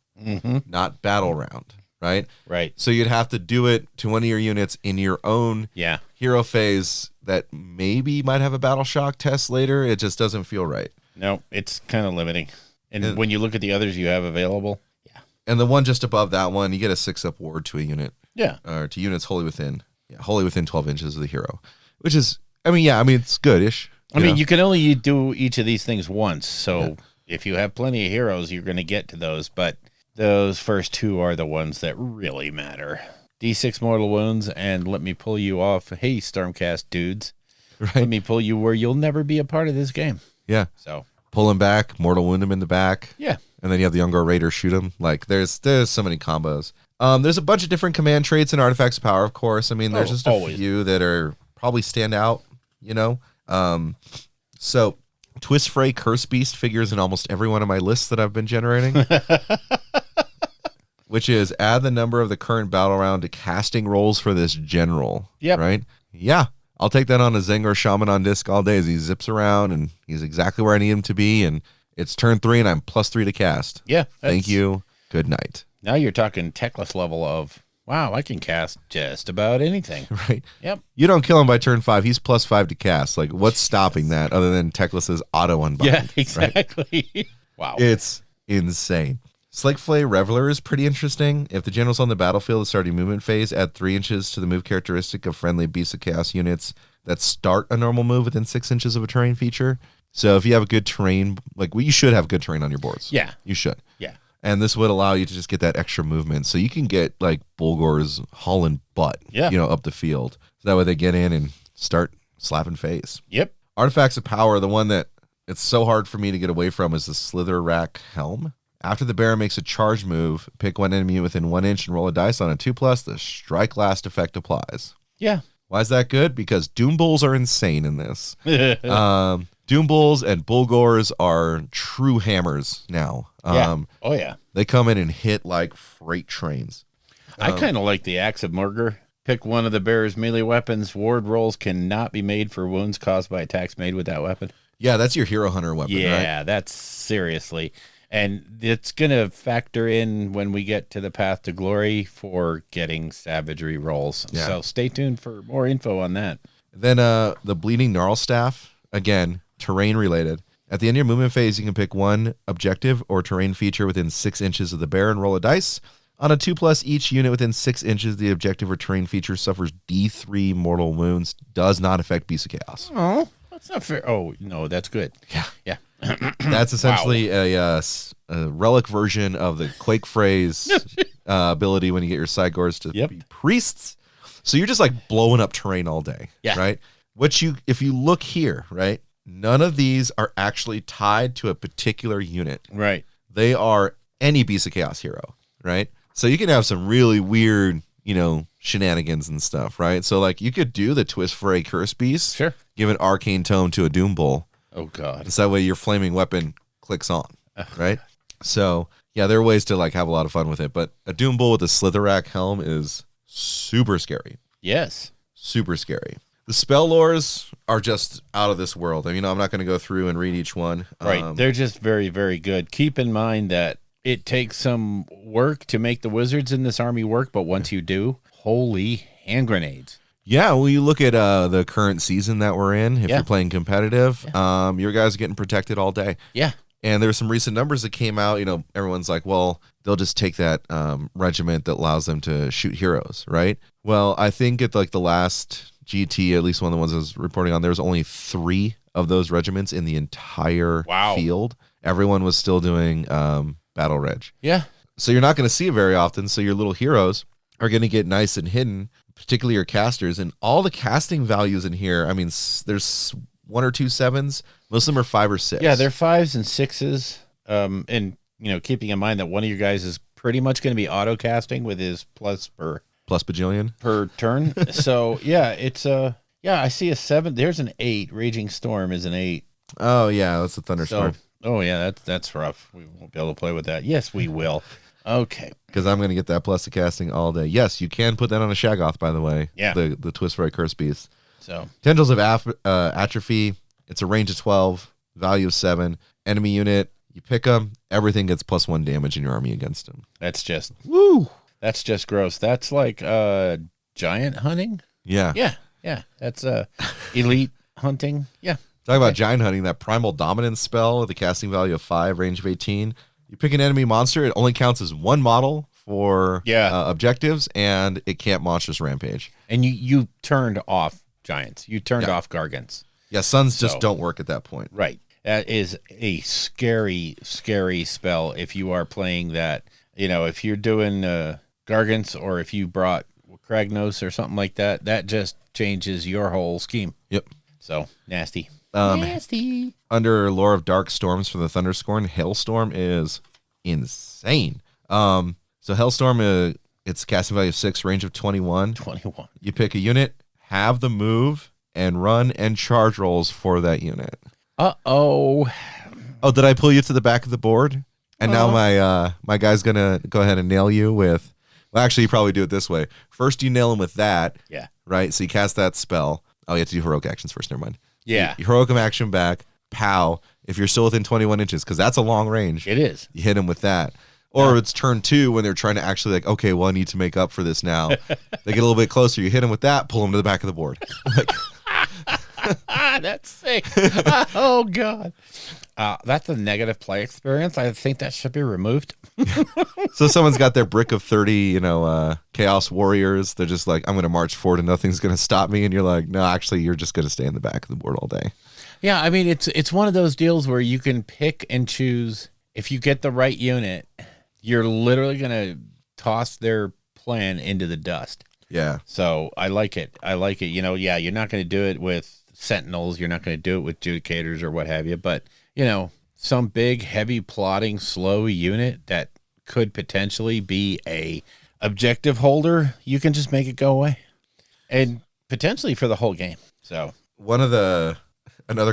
not battle round, right? Right. So you'd have to do it to one of your units in your own Yeah. hero phase that maybe might have a battle shock test later. It just doesn't feel right. No, it's kind of limiting. And when you look at the others you have available, And the one just above that one, you get a 6-up ward to a unit. yeah. Or to units wholly within 12 inches of the hero. Which is, it's good-ish. You can only do each of these things once. So if you have plenty of heroes, you're going to get to those. But those first two are the ones that really matter. D6 mortal wounds, and let me pull you off. Hey, Stormcast dudes. Right. Let me pull you where you'll never be a part of this game. Yeah. So Pull him back, mortal wound him in the back. yeah. And then you have the Younger Raider shoot him. Like, there's so many combos. There's a bunch of different command traits and artifacts of power, of course. There's just a few that are probably stand out, So Twist Fray Curse Beast figures in almost every one of my lists that I've been generating. Which is add the number of the current battle round to casting rolls for this general. Yep. Right? Yeah. I'll take that on a Zengor Shaman on disc all day as he zips around and he's exactly where I need him to be. And it's turn 3 and I'm +3 to cast. Yeah. Thank you. Good night. Now you're talking Teclis level of, wow, I can cast just about anything. Right. Yep. You don't kill him by turn 5. He's +5 to cast. Like, what's stopping that other than Teclis's auto unbind? Yeah, exactly. Wow. It's insane. Slikeflay Reveler is pretty interesting. If the general's on the battlefield at the starting movement phase, add 3 inches to the move characteristic of friendly Beast of Chaos units that start a normal move within 6 inches of a terrain feature. So if you have a good terrain, you should have good terrain on your boards. Yeah. You should. Yeah. And this would allow you to just get that extra movement. So you can get Bulgor's hauling butt, up the field. So that way they get in and start slapping face. Yep. Artifacts of Power, the one that it's so hard for me to get away from is the Slither Rack Helm. After the Baron makes a charge move, pick one enemy within 1 inch and roll a dice on a 2+, the Strike Last effect applies. Yeah. Why is that good? Because Doom Bulls are insane in this. Doom Bulls and Bulgors are true hammers now. Oh, yeah. They come in and hit like freight trains. I kind of like the Axe of Murger. Pick one of the bearer's melee weapons. Ward rolls cannot be made for wounds caused by attacks made with that weapon. Yeah, that's your Hero Hunter weapon, right? Yeah, that's seriously. And it's going to factor in when we get to the Path to Glory for getting savagery rolls. Yeah. So stay tuned for more info on that. Then the Bleeding Gnarl Staff, again, terrain related. At the end of your movement phase, you can pick one objective or terrain feature within 6 inches of the bear and roll a dice. On a 2+, each unit within 6 inches of the objective or terrain feature suffers D3 mortal wounds. Does not affect Beast of Chaos. Oh, that's not fair. Oh, no, that's good. Yeah. That's essentially a relic version of the Quake Phrase ability when you get your Cygors to be priests. So you're just blowing up terrain all day, right? If you look here, right, none of these are actually tied to a particular unit. Right. They are any Beast of Chaos hero, right? So you can have some really weird, shenanigans and stuff, right? So you could do the Twist Fray Curse Beast, Sure. give an Arcane Tome to a Doom Bull. Oh, God. So that way your flaming weapon clicks on, right? So, yeah, there are ways to have a lot of fun with it. But a Doom Bull with a Slitherack helm is super scary. Yes. Super scary. The spell lores are just out of this world. I'm not going to go through and read each one. Right. They're just very, very good. Keep in mind that it takes some work to make the wizards in this army work, but once you do, holy hand grenades. Yeah, well, you look at the current season that we're in. If you're playing competitive, your guys are getting protected all day. Yeah. And there's some recent numbers that came out. Everyone's like, well, they'll just take that regiment that allows them to shoot heroes, right? Well, I think at the last GT, at least one of the ones I was reporting on, there was only 3 of those regiments in the entire field. Everyone was still doing battle reg. Yeah. So you're not going to see it very often. So your little heroes are going to get nice and hidden, particularly your casters. And all the casting values in here, there's 1 or 2 7s. Most of them are 5 or 6. Yeah, they're 5s and 6s. And, keeping in mind that one of your guys is pretty much going to be auto casting with his plus bajillion per turn. So, yeah, it's I see a 7. There's an 8. Raging Storm is an 8. Oh, yeah, that's a Thunderstorm. That's rough. We won't be able to play with that. Yes, we will. Okay. Because I'm going to get that plus to casting all day. Yes, you can put that on a Shaggoth, by the way. Yeah. The Twist Fray Curse Beast. So Tendrils of Atrophy. It's a range of 12, value of 7. Enemy unit, you pick them, everything gets +1 damage in your army against them. That's just woo. That's just gross. That's like giant hunting. Yeah. Yeah. That's elite hunting. Yeah. Talk about giant hunting, that primal dominance spell with a casting value of 5, range of 18. You pick an enemy monster, it only counts as one model for objectives, and it can't monstrous rampage. And you turned off giants. You turned off gargants. Yeah, suns just don't work at that point. Right. That is a scary, scary spell if you are playing that. You know, if you're doing gargants or if you brought Kragnos or something like that, that just changes your whole scheme. Yep. So, nasty. Nasty. Under Lore of Dark Storms for the Thunderscorn, Hailstorm is insane. So Hailstorm, it's casting value of 6, range of 21. 21. You pick a unit, have the move, and run and charge rolls for that unit. Uh-oh. Oh, did I pull you to the back of the board? And now my guy's going to go ahead and nail you with... Well, actually, you probably do it this way. First, you nail him with that. Yeah. Right? So you cast that spell. Oh, you have to do heroic actions first. Never mind. Yeah. You heroic action back. Pow. If you're still within 21 inches, because that's a long range. It is. You hit him with that. Or it's turn 2 when they're trying to actually like, okay, well, I need to make up for this now. They get a little bit closer. You hit him with that, pull him to the back of the board. That's sick. Oh, God. That's a negative play experience. I think that should be removed. So someone's got their brick of 30, Chaos Warriors. They're just like, I'm going to march forward and nothing's going to stop me. And you're like, no, actually, you're just going to stay in the back of the board all day. Yeah, I mean, it's one of those deals where you can pick and choose. If you get the right unit, you're literally going to toss their plan into the dust. Yeah. So I like it. You're not going to do it with Sentinels. You're not going to do it with Judicators or what have you. But, some big, heavy, plotting, slow unit that could potentially be a objective holder, you can just make it go away. And potentially for the whole game. So another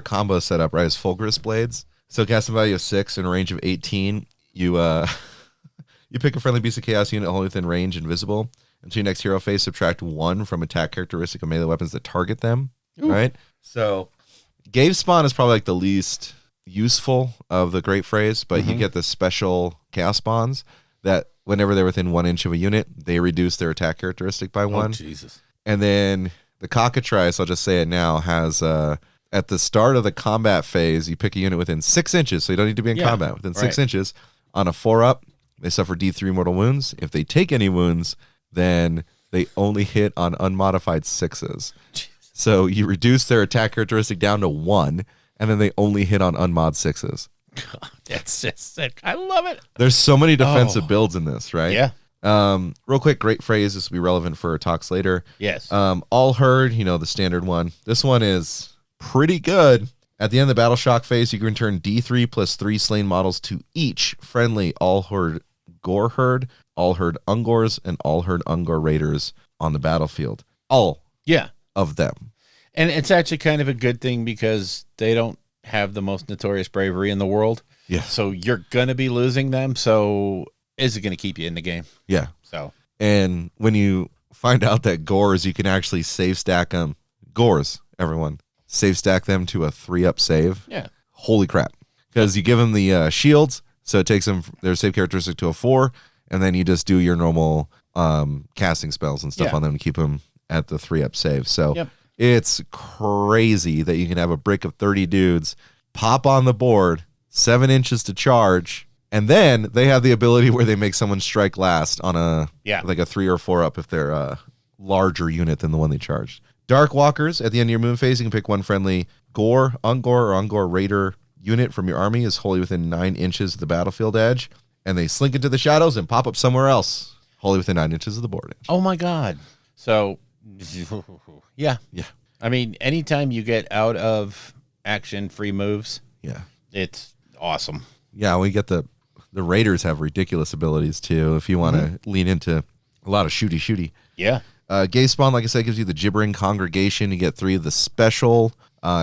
combo setup, right, is Fulgurous Blades. So casting value of 6 and a range of 18. You you pick a friendly beast of chaos unit only within range and visible. Until your next hero phase, subtract 1 from attack characteristic of melee weapons that target them. Ooh. Right? So Gave Spawn is probably like the least useful of the great phrase, but you get the special chaos spawns that whenever they're within 1 inch of a unit, they reduce their attack characteristic by 1. Jesus. And then the Cockatrice, I'll just say it now, has at the start of the combat phase, you pick a unit within 6 inches, so you don't need to be in combat. Within 6 inches, on a 4-up, they suffer D3 mortal wounds. If they take any wounds, then they only hit on unmodified 6s. Jeez. So you reduce their attack characteristic down to 1, and then they only hit on unmod 6s. God, that's just sick. I love it. There's so many defensive builds in this, right? Yeah. Real quick, great phrase. This will be relevant for talks later. Yes. All Herd, the standard one. This one is pretty good. At the end of the Battle Shock phase, you can return D3 plus 3 slain models to each friendly All Herd Gore Herd, All Herd Ungors, and All Herd Ungor Raiders on the battlefield. All of them. And it's actually kind of a good thing because they don't have the most notorious bravery in the world. Yeah. So you're going to be losing them. So is it going to keep you in the game? Yeah. So. And when you find out that Gores, you can actually save stack them. Gores, everyone. Save stack them to a 3-up save. Yeah. Holy crap. Because you give them the shields, so it takes them their save characteristic to a 4, and then you just do your normal casting spells and stuff on them to keep them at the 3-up save. So it's crazy that you can have a brick of 30 dudes pop on the board, 7 inches to charge, and then they have the ability where they make someone strike last on a 3 or 4 up if they're a larger unit than the one they charged. Dark Walkers, at the end of your moon phase, you can pick one friendly Gore, Ungor, or Ungor Raider unit from your army is wholly within 9 inches of the battlefield edge, and they slink into the shadows and pop up somewhere else, wholly within 9 inches of the board edge. Oh my God. So, yeah. I mean, anytime you get out of action free moves, it's awesome. Yeah, we get the Raiders have ridiculous abilities too, if you want to lean into a lot of shooty. Yeah. Gay Spawn, like I said, gives you the Gibbering Congregation. You get 3 of the special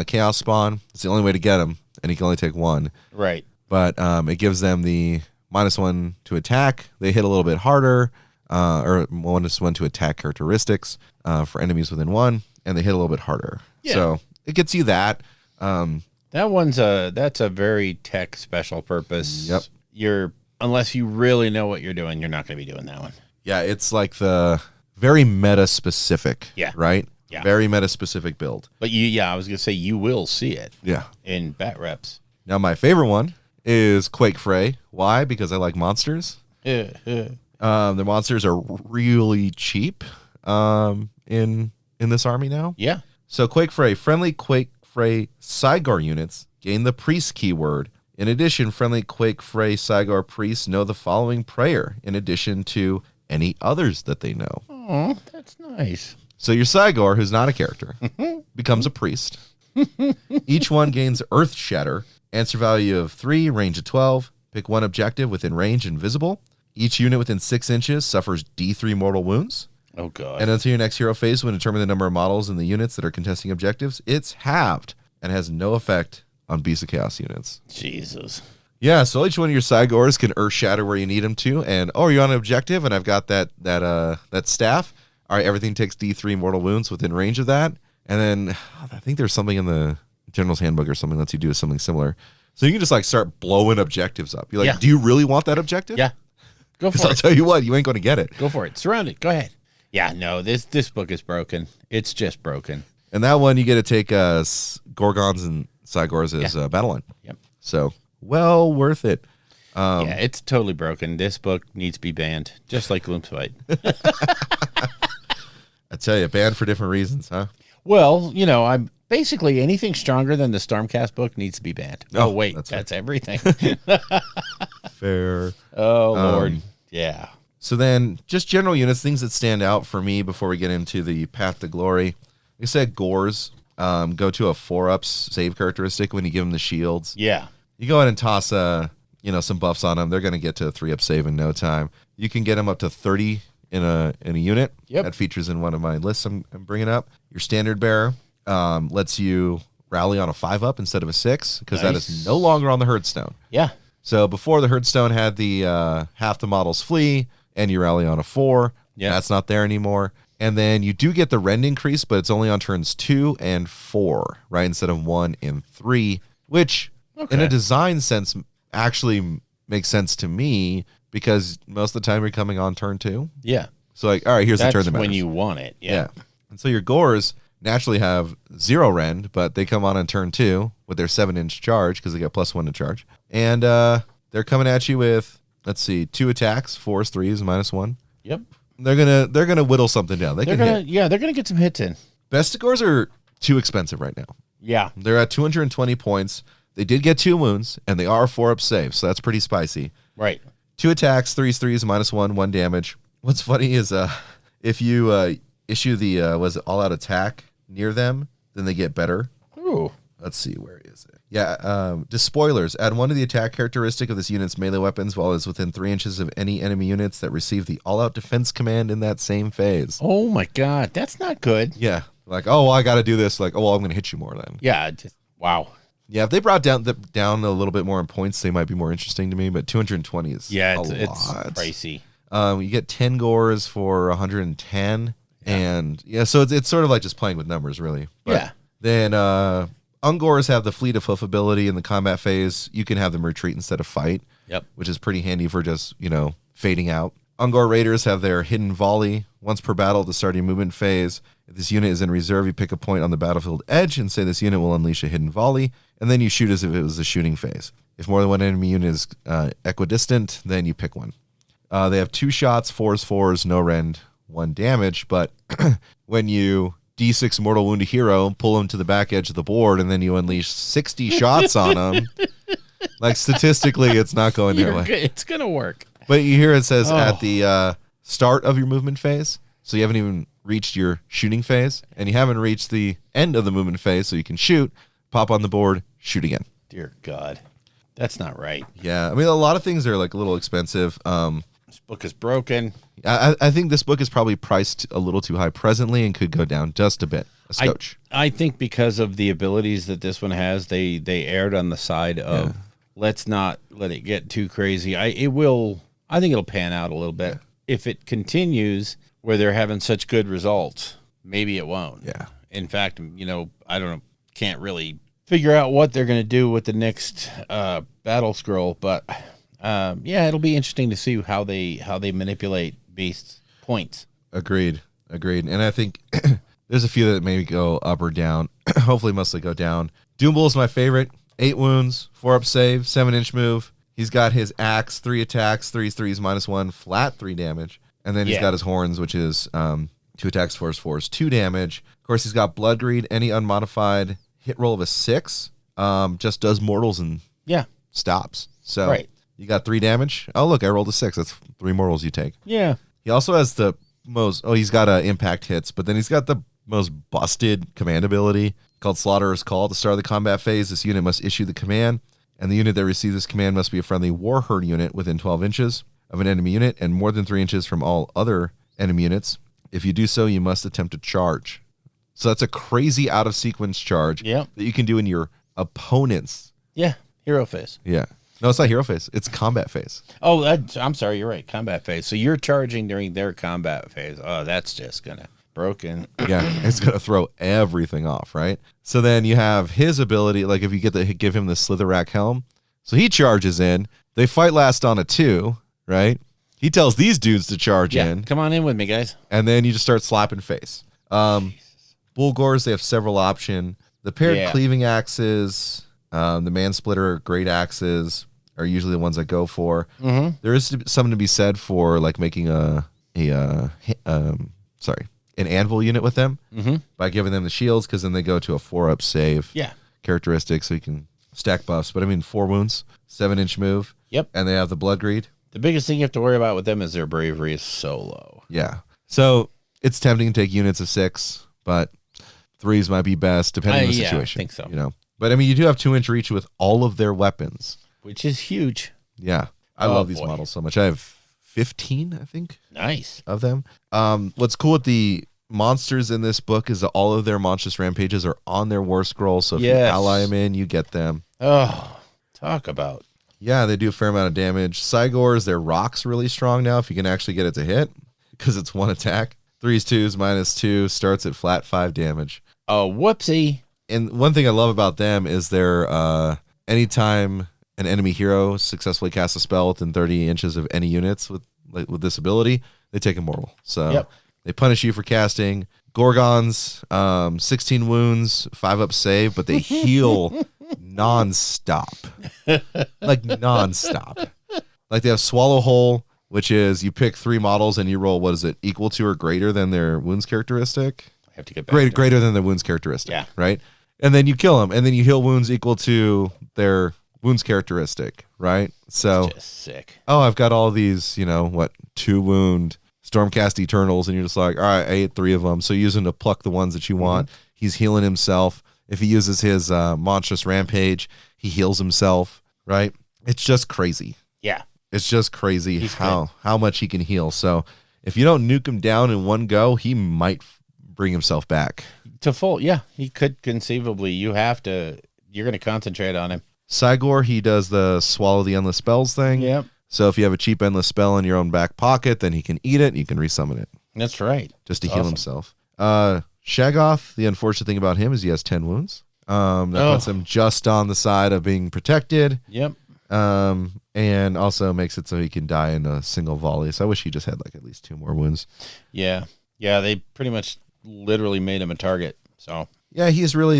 Chaos Spawn. It's the only way to get them, and you can only take 1. Right. But it gives them the -1 to attack. They hit a little bit harder, or -1 to attack characteristics for enemies within 1, and they hit a little bit harder. Yeah. So it gets you that. That's a very tech special purpose. Yep. Unless you really know what you're doing, you're not going to be doing that one. Yeah, it's like the very meta specific. Yeah. Right? Yeah. Very meta-specific build. But I was going to say you will see it Yeah. in Bat Reps. Now, my favorite one is Quake Fray. Why? Because I like monsters. The monsters are really cheap in this army now. Yeah. So Quake Fray, friendly Quake Fray Cygor units gain the priest keyword. In addition, friendly Quake Fray Cygor priests know the following prayer in addition to any others that they know. Oh, that's nice. So your Cygor, who's not a character, becomes a priest. Each one gains Earth Shatter, answer value of 3, range of 12. Pick one objective within range and visible. Each unit within 6 inches suffers D3 mortal wounds. Oh, God. And until your next hero phase, when determine the number of models in the units that are contesting objectives, it's halved and has no effect on Beast of Chaos units. Jesus. Yeah, so each one of your Cygors can Earth Shatter where you need them to. And, you're on an objective, and I've got that staff. All right, everything takes D3 mortal wounds within range of that. And then I think there's something in the General's Handbook or something that lets you do something similar. So you can just like start blowing objectives up. You're like, do you really want that objective? Yeah. Go for Because it. I'll tell you what, you ain't going to get it. Go for it. Surround it. Go ahead. Yeah, no, this book is broken. It's just broken. And that one, you get to take Gorgons and Cygors as battle line. Yep. So, well worth it. Yeah, it's totally broken. This book needs to be banned, just like Gloomspite. I tell you, banned for different reasons, huh? Well, I'm basically anything stronger than the Stormcast book needs to be banned. Oh, wait, that's everything. Fair. Oh, Lord. Yeah. So then, just general units, things that stand out for me before we get into the Path to Glory. Like I said, Gores go to a 4-ups save characteristic when you give them the shields. Yeah. You go ahead and toss some buffs on them. They're going to get to a 3-up save in no time. You can get them up to 30 in a unit. Yep. That features in one of my lists I'm bringing up. Your Standard Bearer lets you rally on a 5-up instead of a 6 because that is no longer on the Herdstone. Yeah. So before the Herdstone had the half the models flee and you rally on a 4. Yeah. That's not there anymore. And then you do get the rend increase, but it's only on turns 2 and 4, right? Instead of 1 and 3, which in a design sense actually makes sense to me because most of the time you're coming on turn 2. Yeah. So like, all right, here's the turn that That's when matters. you want it. Yeah. And so your Gores naturally have 0 rend, but they come on turn 2 with their 7-inch charge because they got +1 to charge. And they're coming at you with, let's see, 2 attacks, 4s, 3s, -1. Yep. They're gonna whittle something down. They're gonna get some hits in. Bestigors are too expensive right now. Yeah. They're at 220 points. They did get 2 wounds, and they are 4-up saves, so that's pretty spicy. Right. 2 attacks, 3s, -1, 1 damage. What's funny is if you issue the all-out attack near them, then they get better. Ooh. Let's see, where is it? Yeah, Despoilers. Add 1 to the attack characteristic of this unit's melee weapons while it's within 3 inches of any enemy units that receive the all-out defense command in that same phase. Oh my God, that's not good. Yeah, like, oh, well, I got to do this. Like, oh, well, I'm going to hit you more then. Yeah. Wow. Yeah, if they brought down a little bit more in points, they might be more interesting to me. But 220 is Yeah, a it's lot. pricey. You get 10 Gores for 110, and so it's sort of like just playing with numbers, really. But Yeah. Then Ungors have the Fleet of Hoof ability in the combat phase. You can have them retreat instead of fight. Yep. Which is pretty handy for just fading out. Ungor Raiders have their Hidden Volley. Once per battle at the start of your movement phase, if this unit is in reserve, you pick a point on the battlefield edge and say this unit will unleash a Hidden Volley, and then you shoot as if it was the shooting phase. If more than one enemy unit is equidistant, then you pick one. They have 2 shots, 4s, no rend, 1 damage, but when you D6 mortal wound a hero, pull him to the back edge of the board, and then you unleash 60 shots on him, like statistically, it's not going their way. It's going to work. But you hear it says at the start of your movement phase, so you haven't even reached your shooting phase, and you haven't reached the end of the movement phase, so you can shoot, pop on the board, shoot again. Dear God. That's not right. Yeah, I mean, a lot of things are like a little expensive. This book is broken. I think this book is probably priced a little too high presently and could go down just a bit. A scotch. I think because of the abilities that this one has, they erred on the side of let's not let it get too crazy. I think it'll pan out a little bit. If it continues where they're having such good results, maybe it won't. Yeah. In fact, I don't know, can't really figure out what they're going to do with the next battle scroll, but it'll be interesting to see how they manipulate Beast's points. Agreed. And I think There's a few that maybe go up or down. Hopefully mostly go down. Doombull is my favorite. 8 wounds, 4 up save, 7-inch move. He's got his axe, 3 attacks, 3s, -1, flat 3 damage. And then he's got his horns, which is 2 attacks, 4s, 2 damage. Of course, he's got Blood Greed. Any unmodified hit roll of a 6 just does mortals and stops. So you got 3 damage. Oh, look, I rolled a 6. That's 3 mortals you take. Yeah. He also has the most, he's got impact hits, but then he's got the most busted command ability called Slaughterer's Call. At the start of the combat phase, this unit must issue the command, and the unit that receives this command must be a friendly war herd unit within 12 inches of an enemy unit and more than 3 inches from all other enemy units. If you do so, you must attempt to charge. So that's a crazy out of sequence charge that you can do in your opponent's. Yeah, hero phase. Yeah. No, it's not hero phase. It's combat phase. Oh, I'm sorry. You're right. Combat phase. So you're charging during their combat phase. Oh, that's just going to broken. Yeah, it's going to throw everything off, right? So then you have his ability, like if you give him the Slitherrack helm. So he charges in. They fight last on a 2, right? He tells these dudes to charge in. Come on in with me, guys. And then you just start slapping face. Bullgores, they have several options. The paired cleaving axes, the man-splitter great axes are usually the ones I go for. Mm-hmm. There is something to be said for like making an anvil unit with them by giving them the shields, because then they go to a 4-up save characteristic, so you can stack buffs. But I mean, 4 wounds, 7-inch move. Yep. And they have the Blood Greed. The biggest thing you have to worry about with them is their bravery is so low. Yeah. So it's tempting to take units of 6, but 3s might be best depending on the situation. I think so. You know, but I mean, you do have 2-inch reach with all of their weapons, which is huge. Yeah. I love these models so much. I have 15, I think. Nice. Of them. What's cool with the monsters in this book is that all of their monstrous rampages are on their war scroll. So if you ally them in, you get them. Oh, talk about. Yeah, they do a fair amount of damage. Cygors, their rock's really strong now if you can actually get it to hit, because it's 1 attack. 3s, 2s, -2, starts at flat 5 damage. Oh, whoopsie. And one thing I love about them is their anytime an enemy hero successfully casts a spell within 30 inches of any units with this ability, they take immortal. So they punish you for casting. Gorgons, 16 wounds, 5-up save, but they heal non-stop. Like non-stop. Like they have Swallow Hole, which is you pick 3 models and you roll, what is it, equal to or greater than their wounds characteristic? I have to get back greater than their wounds characteristic, right? And then you kill them, and then you heal wounds equal to their wounds characteristic, right? So it's just sick. Oh, I've got all these, 2 wound Stormcast Eternals, and you're just like, all right, I ate 3 of them. So use them to pluck the ones that you want. He's healing himself. If he uses his monstrous rampage, he heals himself, right? It's just crazy. Yeah. It's just crazy how much he can heal. So if you don't nuke him down in one go, he might bring himself back. To full, he could conceivably. You're going to concentrate on him. Cygor, he does the swallow the endless spells thing. Yep. So if you have a cheap endless spell in your own back pocket, then he can eat it and you can resummon it. That's right. Just to heal himself. Shaggoth, the unfortunate thing about him is he has 10 wounds. That puts him just on the side of being protected. Yep. And also makes it so he can die in a single volley. So I wish he just had like at least 2 more wounds. Yeah. Yeah, they pretty much literally made him a target. So yeah, he's really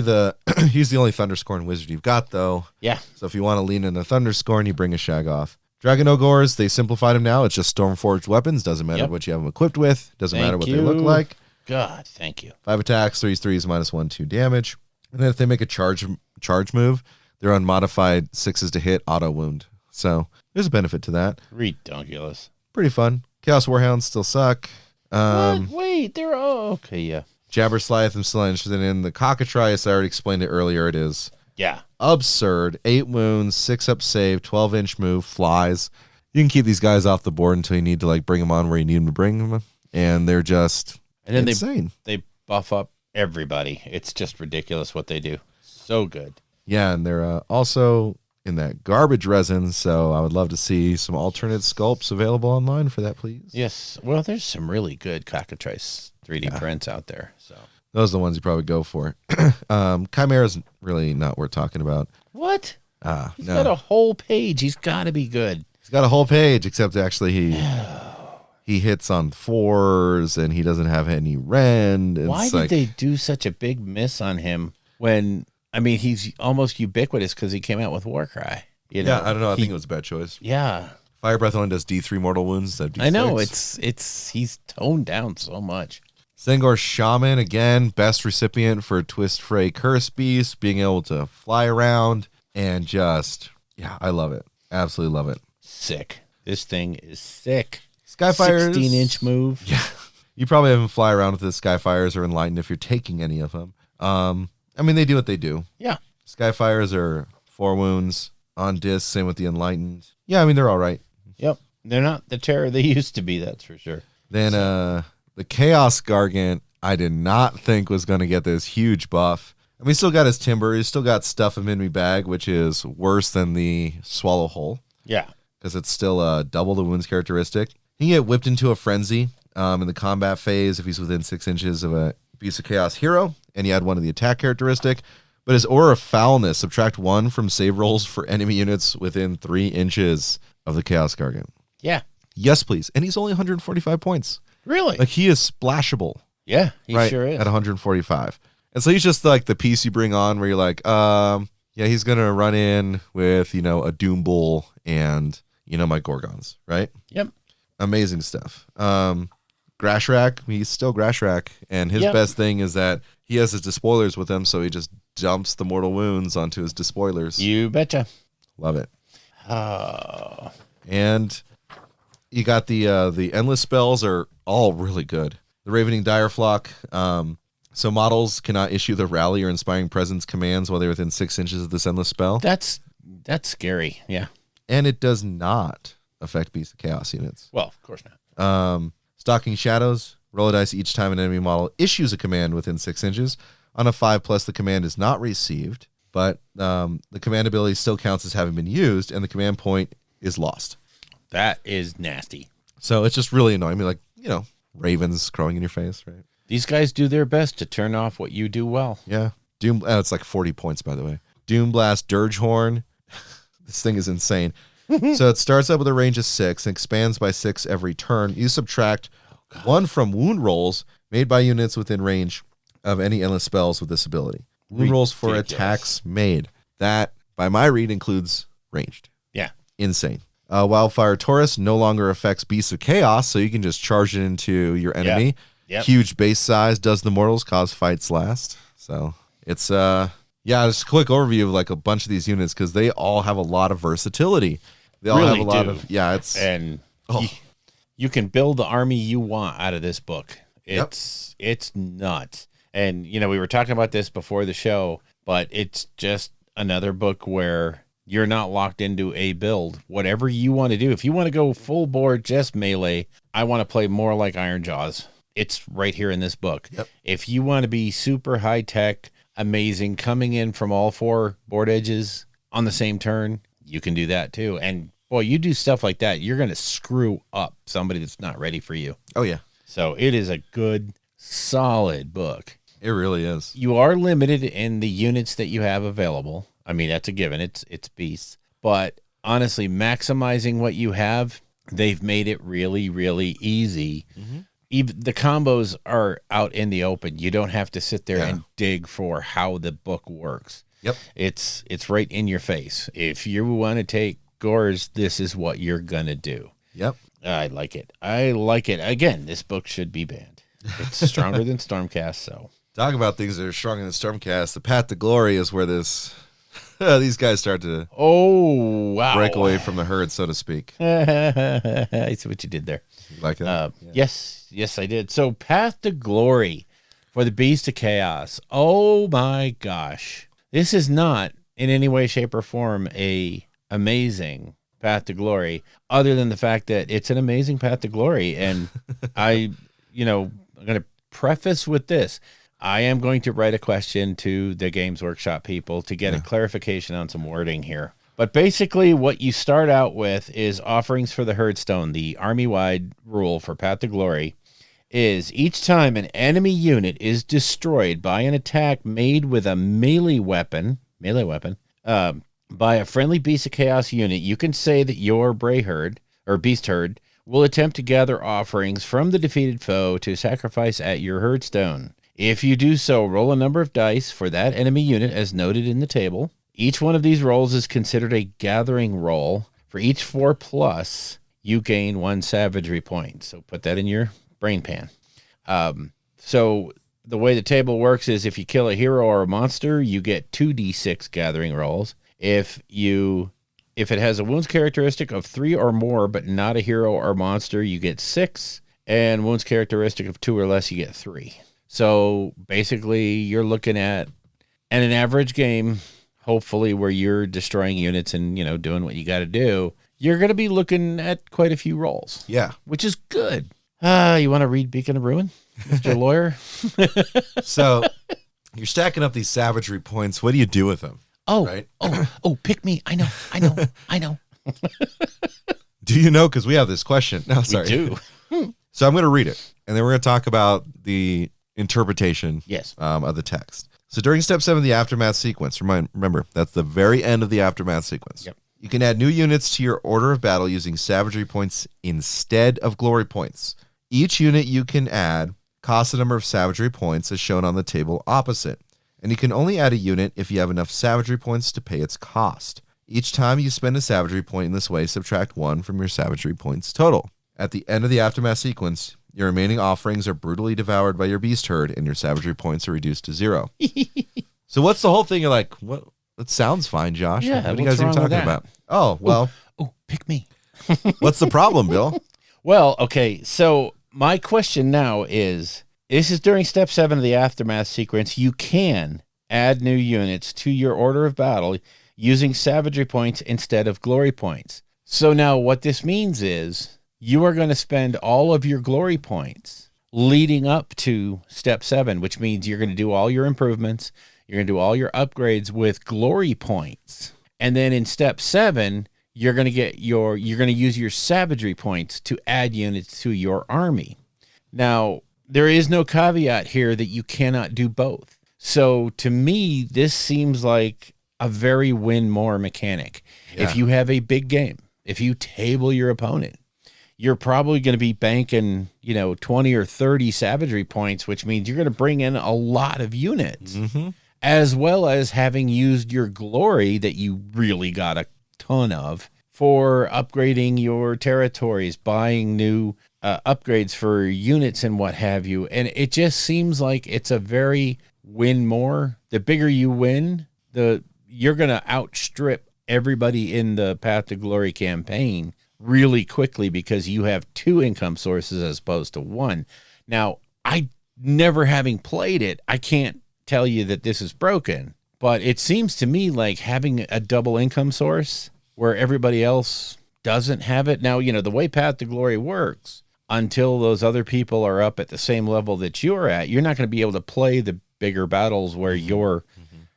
he's the only Thunderscorn wizard you've got, though. Yeah. So if you want to lean in the Thunderscorn, you bring a Shaggoth. Dragon Ogres, they simplified him now. It's just Stormforged weapons. Doesn't matter what you have them equipped with. Doesn't matter what they look like. God, thank you. 5 attacks, 3s, -1, 2 damage. And then if they make a charge move, they're unmodified 6s to hit, auto wound. So there's a benefit to that. Redonkulous. Pretty fun. Chaos Warhounds still suck. What? Wait, they're okay, yeah. Jabberslythe, I'm still interested in. The Cockatrice, I already explained it earlier. It is absurd. 8 wounds, 6-up save, 12-inch move, flies. You can keep these guys off the board until you need to bring them on where you need them to bring them, and they're just insane. They buff up everybody. It's just ridiculous what they do. So good. Yeah, and they're also in that garbage resin, so I would love to see some alternate sculpts available online for that, please. Yes. Well, there's some really good Cockatrice 3D prints out there. So those are the ones you probably go for. Chimera's really not worth talking about. What? He's got a whole page. He's got to be good. He's got a whole page, except actually he hits on 4s and he doesn't have any rend. It's Why did they do such a big miss on him when, I mean, he's almost ubiquitous because he came out with Warcry. You know? Yeah, I don't know. I think it was a bad choice. Yeah. Fire Breath only does D3 mortal wounds. Instead of D6. I know. He's toned down so much. Sengor Shaman, again, best recipient for Twist Fray Curse Beast, being able to fly around and just, yeah, I love it. Absolutely love it. Sick. This thing is sick. Skyfires. 16-inch move. Yeah. You probably have him fly around with the Skyfires or Enlightened if you're taking any of them. I mean, they do what they do. Yeah. Skyfires are 4 wounds on disc, same with the Enlightened. Yeah, I mean, they're all right. Yep. They're not the terror they used to be, that's for sure. Then the Chaos Gargant, I did not think was going to get this huge buff. I mean, he still got his Timber. He's still got Stuff Him in Me Bag, which is worse than the Swallow Hole. Yeah. Because it's still double the wounds characteristic. He can get whipped into a frenzy in the combat phase if he's within 6 inches of a Beast of Chaos hero, and he had one of the attack characteristic. But his Aura of Foulness, subtract 1 from save rolls for enemy units within 3 inches of the Chaos Gargant. Yeah. Yes, please. And he's only 145 points. Really? Like, he is splashable. Yeah, he right, sure is. At 145. And so he's just like the piece you bring on where you're like, yeah, he's going to run in with, a Doom Bull and, my Gorgons, right? Yep. Amazing stuff. Grashrak, he's still Grashrak. And his best thing is that he has his Despoilers with him, so he just dumps the mortal wounds onto his Despoilers. You betcha. Love it. Oh. And you got the endless spells are all really good. The Ravening Direflock, so models cannot issue the Rally or Inspiring Presence commands while they're within 6 inches of this endless spell. That's scary. Yeah. And it does not affect Beast of Chaos units. Well, of course not. Stalking Shadows, roll a dice each time an enemy model issues a command within 6 inches. On a 5+, the command is not received, but the command ability still counts as having been used, and the command point is lost. That is nasty. So it's just really annoying. I mean, like, ravens crowing in your face, right? These guys do their best to turn off what you do well. Yeah. Doom. It's like 40 points, by the way. Doomblast Dirgehorn. This thing is insane. So it starts up with a range of 6 and expands by 6 every turn. You subtract 1 from wound rolls made by units within range of any endless spells with this ability. Wound rolls for attacks made. That, by my read, includes ranged. Yeah. Insane. Wildfire Taurus no longer affects Beasts of Chaos, so you can just charge it into your enemy. Yeah. Yep. Huge base size, does the mortals, cause fights last. So it's just a quick overview of like a bunch of these units because they all have a lot of versatility. They all really have a lot do. of it's you can build the army you want out of this book. It's nuts. And we were talking about this before the show, but it's just another book where you're not locked into a build. Whatever you want to do. If you want to go full board, just melee, I want to play more like Iron Jaws. It's right here in this book. Yep. If you want to be super high tech, amazing, coming in from all 4 board edges on the same turn, you can do that too. And boy, you do stuff like that, you're going to screw up somebody that's not ready for you. Oh yeah. So it is a good, solid book. It really is. You are limited in the units that you have available. I mean, that's a given. It's beasts. But honestly, maximizing what you have, they've made it really, really easy. Mm-hmm. Even the combos are out in the open. You don't have to sit there and dig for how the book works. Yep. It's right in your face. If you want to take Gores, this is what you're going to do. Yep. I like it. Again, this book should be banned. It's stronger than Stormcast, so. Talk about things that are stronger than Stormcast. The Path to Glory is where these guys start to break away from the herd, so to speak. I see what you did there. You like that? Yes, I did. So Path to Glory for the Beast of Chaos. Oh my gosh. This is not in any way, shape, or form a amazing Path to Glory, other than the fact that it's an amazing Path to Glory. And I'm going to preface with this. I am going to write a question to the Games Workshop people to get a clarification on some wording here. But basically what you start out with is offerings for the Herdstone. The army-wide rule for Path to Glory is each time an enemy unit is destroyed by an attack made with a melee weapon, by a friendly Beast of Chaos unit, you can say that your Bray Herd or Beast Herd will attempt to gather offerings from the defeated foe to sacrifice at your Hearthstone. If you do so, roll a number of dice for that enemy unit as noted in the table. Each one of these rolls is considered a gathering roll. For each 4+, you gain 1 savagery point. So put that in your brain pan. So the way the table works is if you kill a hero or a monster, you get 2d6 gathering rolls. If it has a wounds characteristic of 3 or more, but not a hero or monster, you get 6. And wounds characteristic of 2 or less, you get 3. So basically, you're looking at an average game, hopefully, where you're destroying units and, doing what you got to do. You're going to be looking at quite a few rolls. Yeah. Which is good. You want to read Beacon of Ruin, Mr. Lawyer? So you're stacking up these savagery points. What do you do with them? Oh, right? Pick me. I know. Do you know? Because we have this question. No, sorry. We do. So I'm going to read it, and then we're going to talk about the interpretation Yes. of the text. So during step 7 of the aftermath sequence, remember, that's the very end of the aftermath sequence. Yep. You can add new units to your order of battle using savagery points instead of glory points. Each unit you can add costs a number of savagery points as shown on the table opposite. And you can only add a unit if you have enough savagery points to pay its cost. Each time you spend a savagery point in this way, subtract 1 from your savagery points total. At the end of the aftermath sequence, your remaining offerings are brutally devoured by your beast herd, and your savagery points are reduced to 0. So what's the whole thing? You're like, what? That sounds fine, Josh. Yeah, what are you guys even what's wrong with talking that? about? Oh, well, Pick me. what's the problem, Bill? Well, okay, so my question now is, this is during step 7 of the aftermath sequence. You can add new units to your order of battle using savagery points instead of glory points. So now what this means is you are going to spend all of your glory points leading up to step 7, which means you're going to do all your improvements. You're going to do all your upgrades with glory points. And then in step 7, you're going to use your savagery points to add units to your army. Now, there is no caveat here that you cannot do both. So to me, this seems like a very win more mechanic. Yeah. If you have a big game, if you table your opponent, you're probably going to be banking, 20 or 30 savagery points, which means you're going to bring in a lot of units, as well as having used your glory that you really got a ton of for upgrading your territories, buying new upgrades for units and what have you. And it just seems like it's a very win more. The bigger you win, you're going to outstrip everybody in the Path to Glory campaign really quickly because you have 2 income sources as opposed to 1. Now, I never having played it, I can't tell you that this is broken, but it seems to me like having a double income source where everybody else doesn't have it. Now, the way Path to Glory works, until those other people are up at the same level that you're at, you're not going to be able to play the bigger battles where your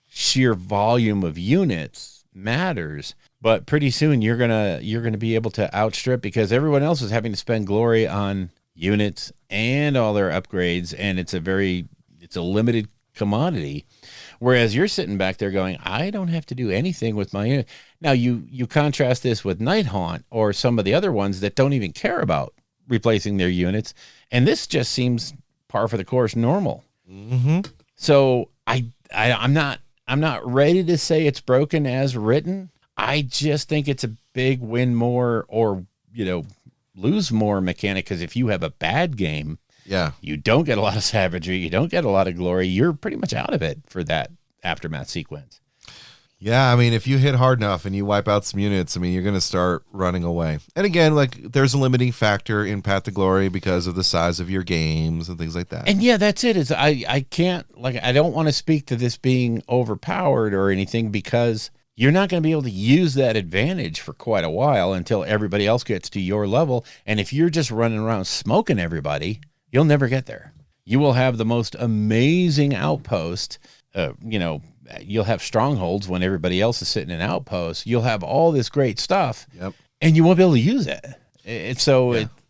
sheer volume of units matters. But pretty soon you're gonna be able to outstrip, because everyone else is having to spend glory on units and all their upgrades, and it's a limited commodity. Whereas you're sitting back there going, I don't have to do anything with my unit. Now you contrast this with Nighthaunt or some of the other ones that don't even care about replacing their units, and this just seems par for the course normal. So I'm not ready to say it's broken as written. I just think it's a big win more or, lose more mechanic, because if you have a bad game, you don't get a lot of savagery, you don't get a lot of glory, you're pretty much out of it for that aftermath sequence. Yeah, I mean, if you hit hard enough and you wipe out some units, I mean, you're going to start running away. And again, there's a limiting factor in Path to Glory because of the size of your games and things like that. And yeah, that's it. I can't, I don't want to speak to this being overpowered or anything, because you're not going to be able to use that advantage for quite a while until everybody else gets to your level. And if you're just running around smoking everybody, you'll never get there. You will have the most amazing outpost, you'll have strongholds when everybody else is sitting in outposts. You'll have all this great stuff, and you won't be able to use it.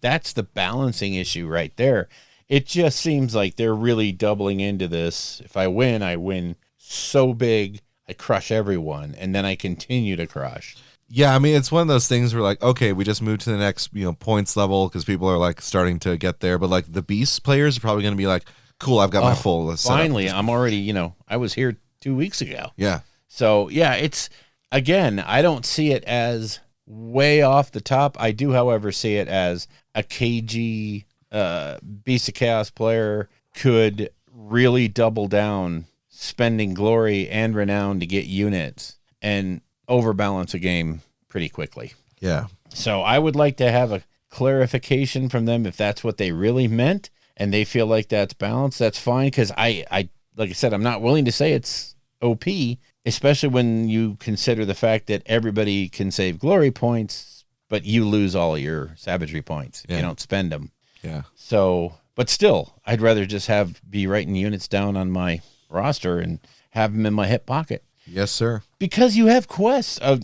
That's the balancing issue right there. It just seems like they're really doubling into this. If I win so big, I crush everyone, and then I continue to crush. Yeah, I mean, it's one of those things where like, okay, we just moved to the next, points level because people are like starting to get there. But like the Beast players are probably going to be like, cool, I've got my full setup. Finally, I'm already, I was here 2 weeks ago. Yeah. So yeah, it's, again, I don't see it as way off the top. I do, however, see it as a KG Beast of Chaos player could really double down spending glory and renown to get units and overbalance a game pretty quickly. Yeah. So I would like to have a clarification from them if that's what they really meant and they feel like that's balanced. That's fine, because I like I said, I'm not willing to say it's OP, especially when you consider the fact that everybody can save glory points, but you lose all your savagery points if you don't spend them. Yeah. So, but still, I'd rather just be writing units down on my roster and have them in my hip pocket. Yes, sir. Because you have quests of,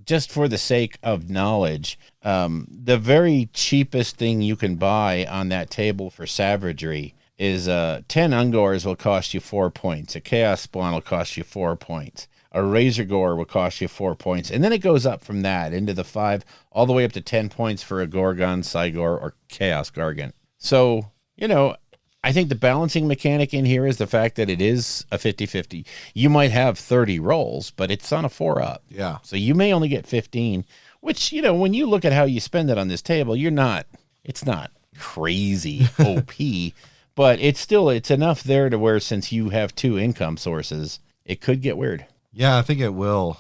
just for the sake of knowledge, the very cheapest thing you can buy on that table for savagery is 10 Ungors will cost you 4 points. A Chaos Spawn will cost you 4 points. A Razor Gore will cost you 4 points. And then it goes up from that into the 5, all the way up to 10 points for a Gorgon, Cygor, or Chaos Gargant. So, I think the balancing mechanic in here is the fact that it is a 50-50. You might have 30 rolls, but it's on a 4-up. Yeah. So you may only get 15, which, when you look at how you spend it on this table, it's not crazy OP, but it's enough there to where, since you have 2 income sources, it could get weird. Yeah, I think it will.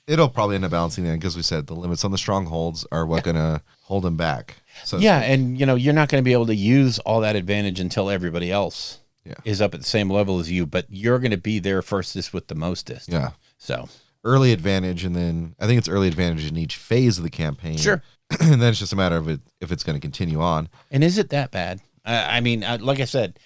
It'll probably end up balancing that because we said the limits on the strongholds are what going to hold them back. So yeah, and you're not going to be able to use all that advantage until everybody else is up at the same level as you, but you're going to be there firstest with the mostest. Yeah. So early advantage, and then I think it's early advantage in each phase of the campaign. Sure. And then it's just a matter of if it's going to continue on. And is it that bad? I mean, like I said,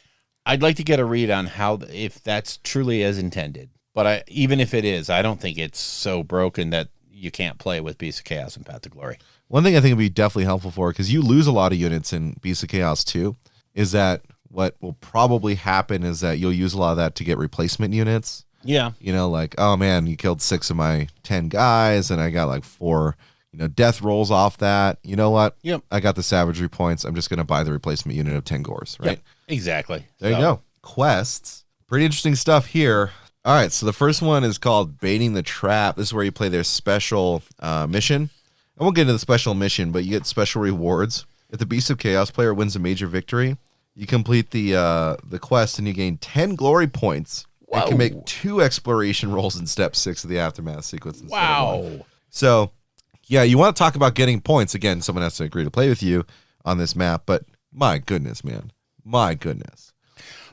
I'd like to get a read on if that's truly as intended. But even if it is, I don't think it's so broken that you can't play with Beast of Chaos and Path to Glory. One thing I think would be definitely helpful for, because you lose a lot of units in Beast of Chaos too, is that what will probably happen is that you'll use a lot of that to get replacement units. Yeah. Like, oh man, you killed 6 of my 10 guys and I got like 4, death rolls off that. You know what? Yep. I got the savagery points. I'm just going to buy the replacement unit of 10 Gores, right? Yep, exactly. There you go. Quests. Pretty interesting stuff here. All right, so the first one is called Baiting the Trap. This is where you play their special mission. I won't get into the special mission, but you get special rewards. If the Beast of Chaos player wins a major victory, you complete the quest and you gain 10 glory points. Whoa. And can make 2 exploration rolls in step 6 of the Aftermath sequence. Wow. So, yeah, you want to talk about getting points. Again, someone has to agree to play with you on this map, but my goodness, man. My goodness.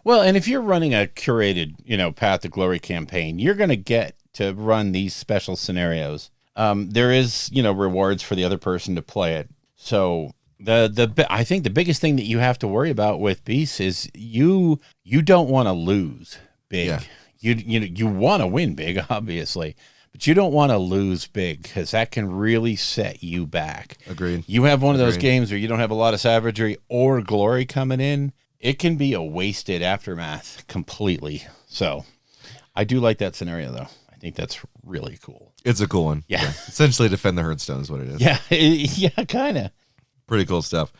Well, and if you're running a curated, Path to Glory campaign, you're going to get to run these special scenarios. There is, rewards for the other person to play it. So I think the biggest thing that you have to worry about with Beasts is you don't want to lose big. Yeah. You want to win big, obviously, but you don't want to lose big because that can really set you back. Agreed. You have one of those games where you don't have a lot of savagery or glory coming in. It can be a wasted Aftermath completely. So I do like that scenario, though. I think that's really cool. It's a cool one. Yeah. Essentially defend the Herdstone is what it is. Yeah. Yeah, kind of. Pretty cool stuff.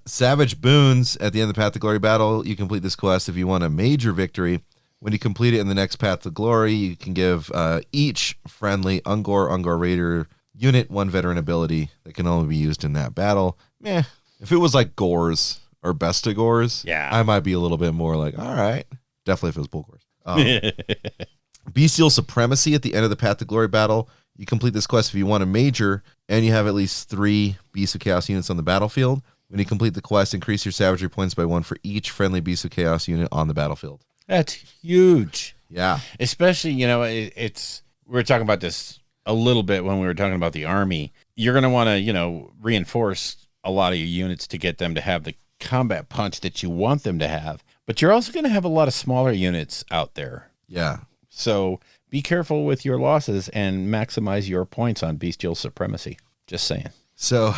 Savage Boons. At the end of the Path to Glory battle, you complete this quest if you want a major victory. When you complete it in the next Path to Glory, you can give each friendly Ungor Raider unit 1 veteran ability that can only be used in that battle. If it was like Gores or Besta Gores, I might be a little bit more like, all right. Definitely if it was Bull Gores. Bestial Supremacy. At the end of the Path to Glory battle, you complete this quest if you want a major and you have at least 3 Beasts of Chaos units on the battlefield. When you complete the quest, increase your savagery points by 1 for each friendly Beast of Chaos unit on the battlefield. That's huge. Yeah. Especially, we were talking about this a little bit when we were talking about the army. You're going to want to, reinforce a lot of your units to get them to have the combat punch that you want them to have. But you're also going to have a lot of smaller units out there. Yeah. So be careful with your losses and maximize your points on Bestial Supremacy. Just saying. So,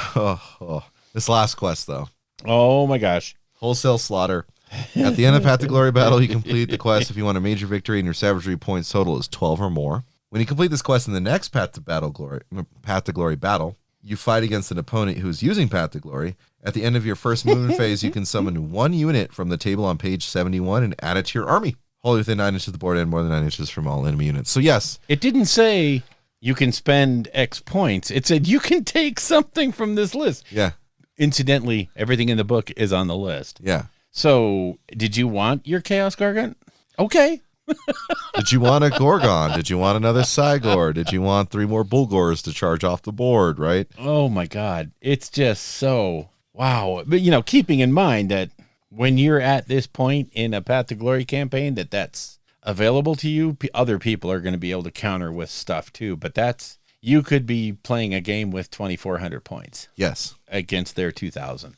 this last quest, though. Oh, my gosh. Wholesale Slaughter. At the end of Path to Glory battle, you complete the quest if you want a major victory and your savagery points total is 12 or more. When you complete this quest in the next Path to Glory battle, you fight against an opponent who's using Path to Glory. At the end of your first movement phase, you can summon 1 unit from the table on page 71 and add it to your army. Wholly within 9 inches of the board and more than 9 inches from all enemy units. So yes. It didn't say you can spend X points. It said you can take something from this list. Yeah. Incidentally, everything in the book is on the list. Yeah. So did you want your Chaos Gargant? Okay. Did you want a Gorgon? Did you want another Cygor? Did you want 3 more Bulgors to charge off the board, right? Oh my God. It's just so wow. But keeping in mind that when you're at this point in a Path to Glory campaign, that's available to you, other people are going to be able to counter with stuff too. But you could be playing a game with 2,400 points. Yes. Against their 2,000.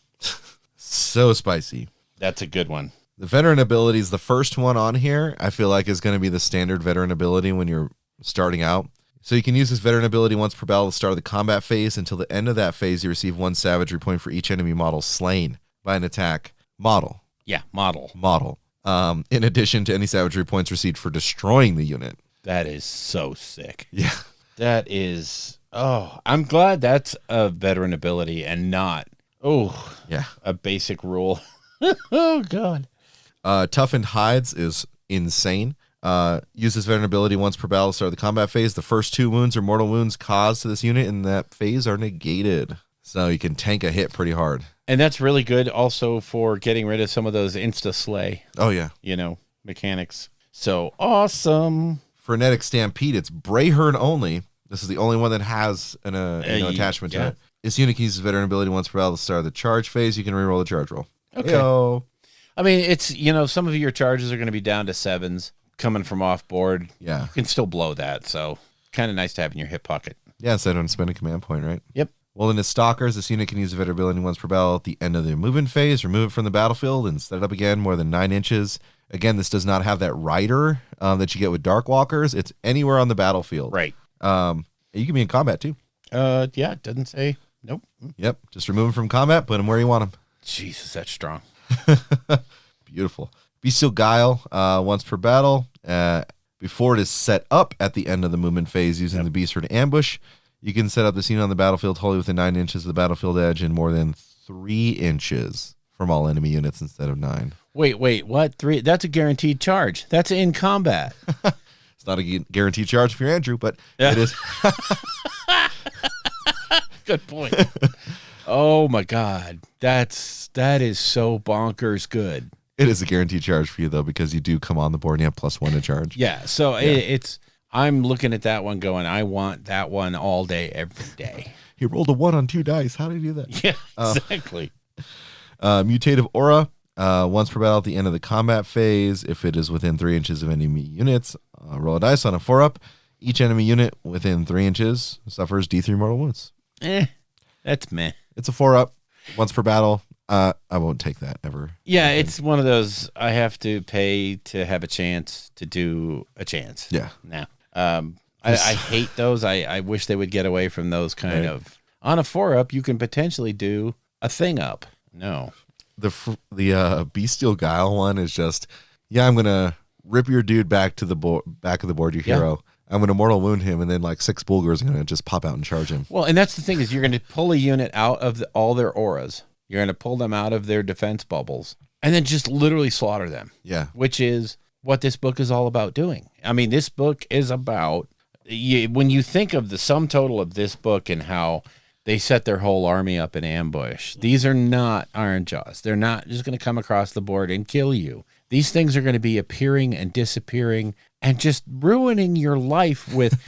So spicy. That's a good one. The veteran ability is the first one on here. I feel like is going to be the standard veteran ability when you're starting out. So you can use this veteran ability once per battle to start the combat phase. Until the end of that phase, you receive 1 savagery point for each enemy model slain by an attack model. Yeah, model. In addition to any savagery points received for destroying the unit. That is so sick. Yeah. That is, I'm glad that's a veteran ability and not, a basic rule. Oh, God. Toughened Hides is insane. Use this veteran ability once per battle to start the combat phase. The first 2 wounds or mortal wounds caused to this unit in that phase are negated. So you can tank a hit pretty hard. And that's really good also for getting rid of some of those insta-slay. Oh, yeah. Mechanics. So awesome. Frenetic Stampede, it's Brayhern only. This is the only one that has an attachment to it. This unit can use this veteran ability once per battle to start the charge phase. You can reroll the charge roll. Okay. Yo. I mean, it's, some of your charges are going to be down to 7s coming from off board. Yeah. You can still blow that. So kind of nice to have in your hip pocket. Yeah, so I don't spend a command point, right? Yep. Wilderness Stalkers, this unit can use the veteran ability once per battle at the end of the movement phase. Remove it from the battlefield and set it up again more than 9 inches. Again, this does not have that rider that you get with Darkwalkers. It's anywhere on the battlefield. Right. You can be in combat too. Yeah, it doesn't say. Nope. Yep. Just remove them from combat, put them where you want them. Jesus, that's strong. Beautiful. Bestial Guile, once per battle. Before it is set up at the end of the movement phase using the Beast to ambush, you can set up the unit on the battlefield wholly within 9 inches of the battlefield edge and more than 3 inches from all enemy units instead of 9. Wait, what? 3? That's a guaranteed charge. That's in combat. It's not a guaranteed charge if you're Andrew, but it is. Good point. Oh my God. That is so bonkers good. It is a guaranteed charge for you though, because you do come on the board and you have +1 to charge. Yeah. So I'm looking at that one going, I want that one all day, every day. He rolled a 1 on 2 dice. How did he do that? Yeah, exactly. Mutative Aura, once per battle at the end of the combat phase. If it is within 3 inches of enemy units, roll a dice on a 4-up. Each enemy unit within 3 inches suffers D3 mortal wounds. That's meh. It's a 4-up, once per battle. I won't take that ever. Yeah, it's one of those I have to pay to have a chance to do a chance. Yeah. No. I hate those. I wish they would get away from those kind of. On a 4-up, you can potentially do a thing up. No. The Bestial Guile one is just, I'm gonna rip your dude back to the back of the board, your hero. I'm gonna mortal wound him, and then like 6 Bulgars are gonna just pop out and charge him. Well, and that's the thing is you're gonna pull a unit out of all their auras. You're gonna pull them out of their defense bubbles, and then just literally slaughter them. Yeah. Which is what this book is all about doing. I mean, this book is about when you think of the sum total of this book and how they set their whole army up in ambush. These are not Iron Jaws. They're not just going to come across the board and kill you. These things are going to be appearing and disappearing and just ruining your life with,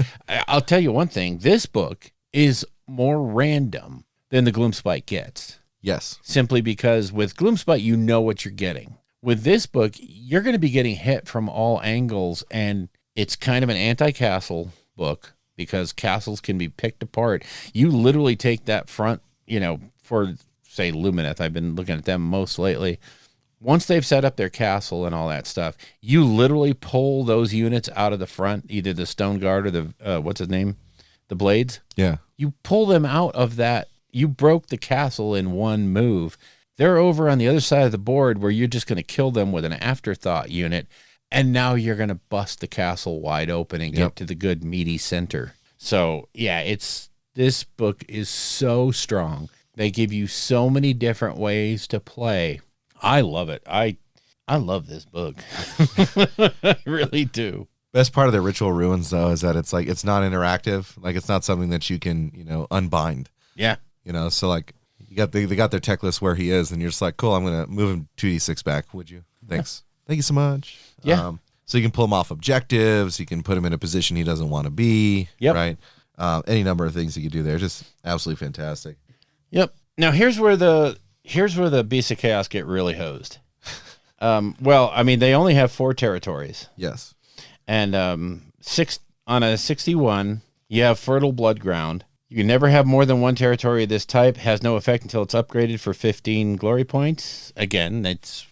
I'll tell you one thing, this book is more random than the Gloomspite gets. Yes. Simply because with Gloomspite, you know what you're getting. With this book, you're going to be getting hit from all angles, and it's kind of an anti-castle book because castles can be picked apart. You literally take that front, for, say, Lumineth. I've been looking at them most lately. Once they've set up their castle and all that stuff, you literally pull those units out of the front, either the Stone Guard or the, what's his name? The Blades. Yeah. You pull them out of that. You broke the castle in one move. They're over on the other side of the board where you're just going to kill them with an afterthought unit. and now you're going to bust the castle wide open and get Yep. to the good meaty center. So yeah, this book is so strong. They give you so many different ways to play. I love it. I love this book. I really do. Best part of the Ritual Ruins, though, is that it's like it's not interactive. Like it's not something that you can, unbind. Yeah. So like they got their tech list where he is, and you're just like, cool, I'm gonna move him 2d6 back. Would you? Thanks. Thank you so much. Yeah. So you can pull him off objectives. You can put him in a position he doesn't want to be. Yep. Right. Any number of things you could do there. Just absolutely fantastic. Yep. Now here's where the Beasts of Chaos get really hosed. Well, I mean, they only have 4 territories. Yes. And 6 on a 61, you have Fertile Blood Ground. You can never have more than 1 territory of this type. Has no effect until it's upgraded for 15 glory points. Again, it's,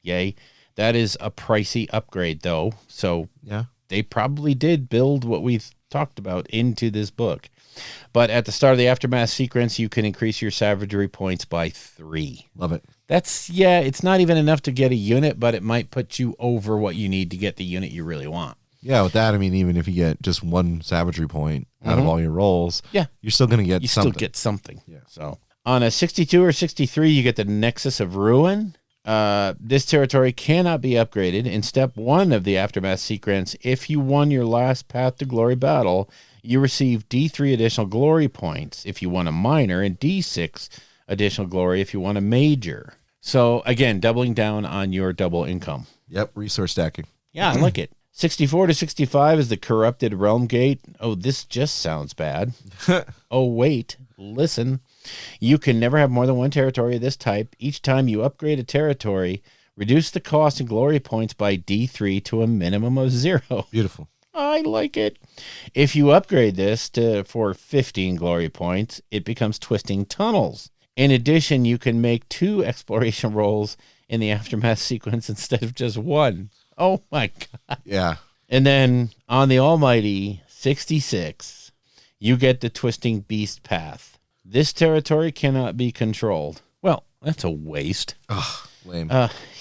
yay. That is a pricey upgrade, though. So Yeah. they probably did build what we've talked about into this book. But at the start of the Aftermath sequence, you can increase your savagery points by 3. Love it. It's not even enough to get a unit, but it might put you over what you need to get the unit you really want. Yeah. With that, I mean, even if you get just 1 savagery point out of all your rolls, Yeah. you're still gonna get You something. still get something. Yeah. So on a 62 or 63, you get the Nexus of Ruin. This territory cannot be upgraded. In step 1 of the Aftermath sequence, if you won your last Path to Glory battle, you receive D3 additional glory points if you won a minor, and D6 additional glory if you won a major. So again, doubling down on your double income. Yep. Resource stacking. Yeah, I like it. 64 to 65 is the Corrupted Realm Gate. Oh, this just sounds bad. Oh, wait. Listen. You can never have more than 1 territory of this type. Each time you upgrade a territory, reduce the cost and glory points by D3 to a minimum of 0. Beautiful. I like it. If you upgrade this for 15 glory points, it becomes Twisting Tunnels. In addition, you can make 2 exploration rolls in the Aftermath sequence instead of just 1. Oh my God. Yeah. And then on the almighty 66, you get the Twisting Beast Path. This territory cannot be controlled. Well, that's a waste. Ugh, lame.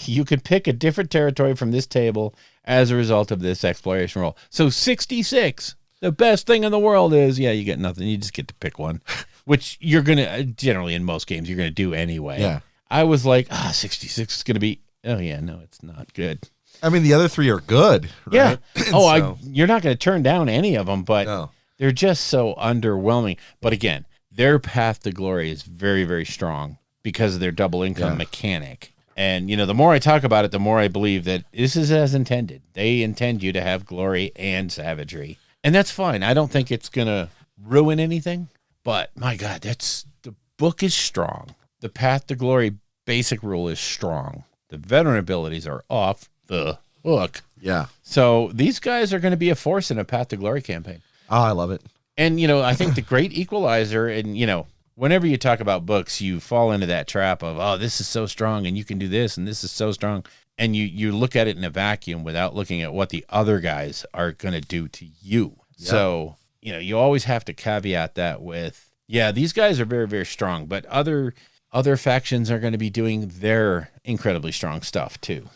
You can pick a different territory from this table as a result of this exploration roll. So 66, the best thing in the world is, you get nothing. You just get to pick one, which you're going to, generally in most games, you're going to do anyway. Yeah. I was like, 66 is going to be, oh yeah, no, it's not good. I mean, the other 3 are good. Yeah. Right? Oh, you're not going to turn down any of them, but No. they're just so underwhelming. But again, their path to glory is very, very strong because of their double income mechanic. And, the more I talk about it, the more I believe that this is as intended. They intend you to have glory and savagery. And that's fine. I don't think it's going to ruin anything. But, my God, the book is strong. The path to glory basic rule is strong. The veteran abilities are off the hook. Yeah. So these guys are going to be a force in a Path to Glory campaign. Oh, I love it. And, I think the great equalizer, and, whenever you talk about books, you fall into that trap of, oh, this is so strong and you can do this and this is so strong. And you look at it in a vacuum without looking at what the other guys are going to do to you. Yeah. So, you always have to caveat that with, these guys are very, very strong, but other factions are going to be doing their incredibly strong stuff too.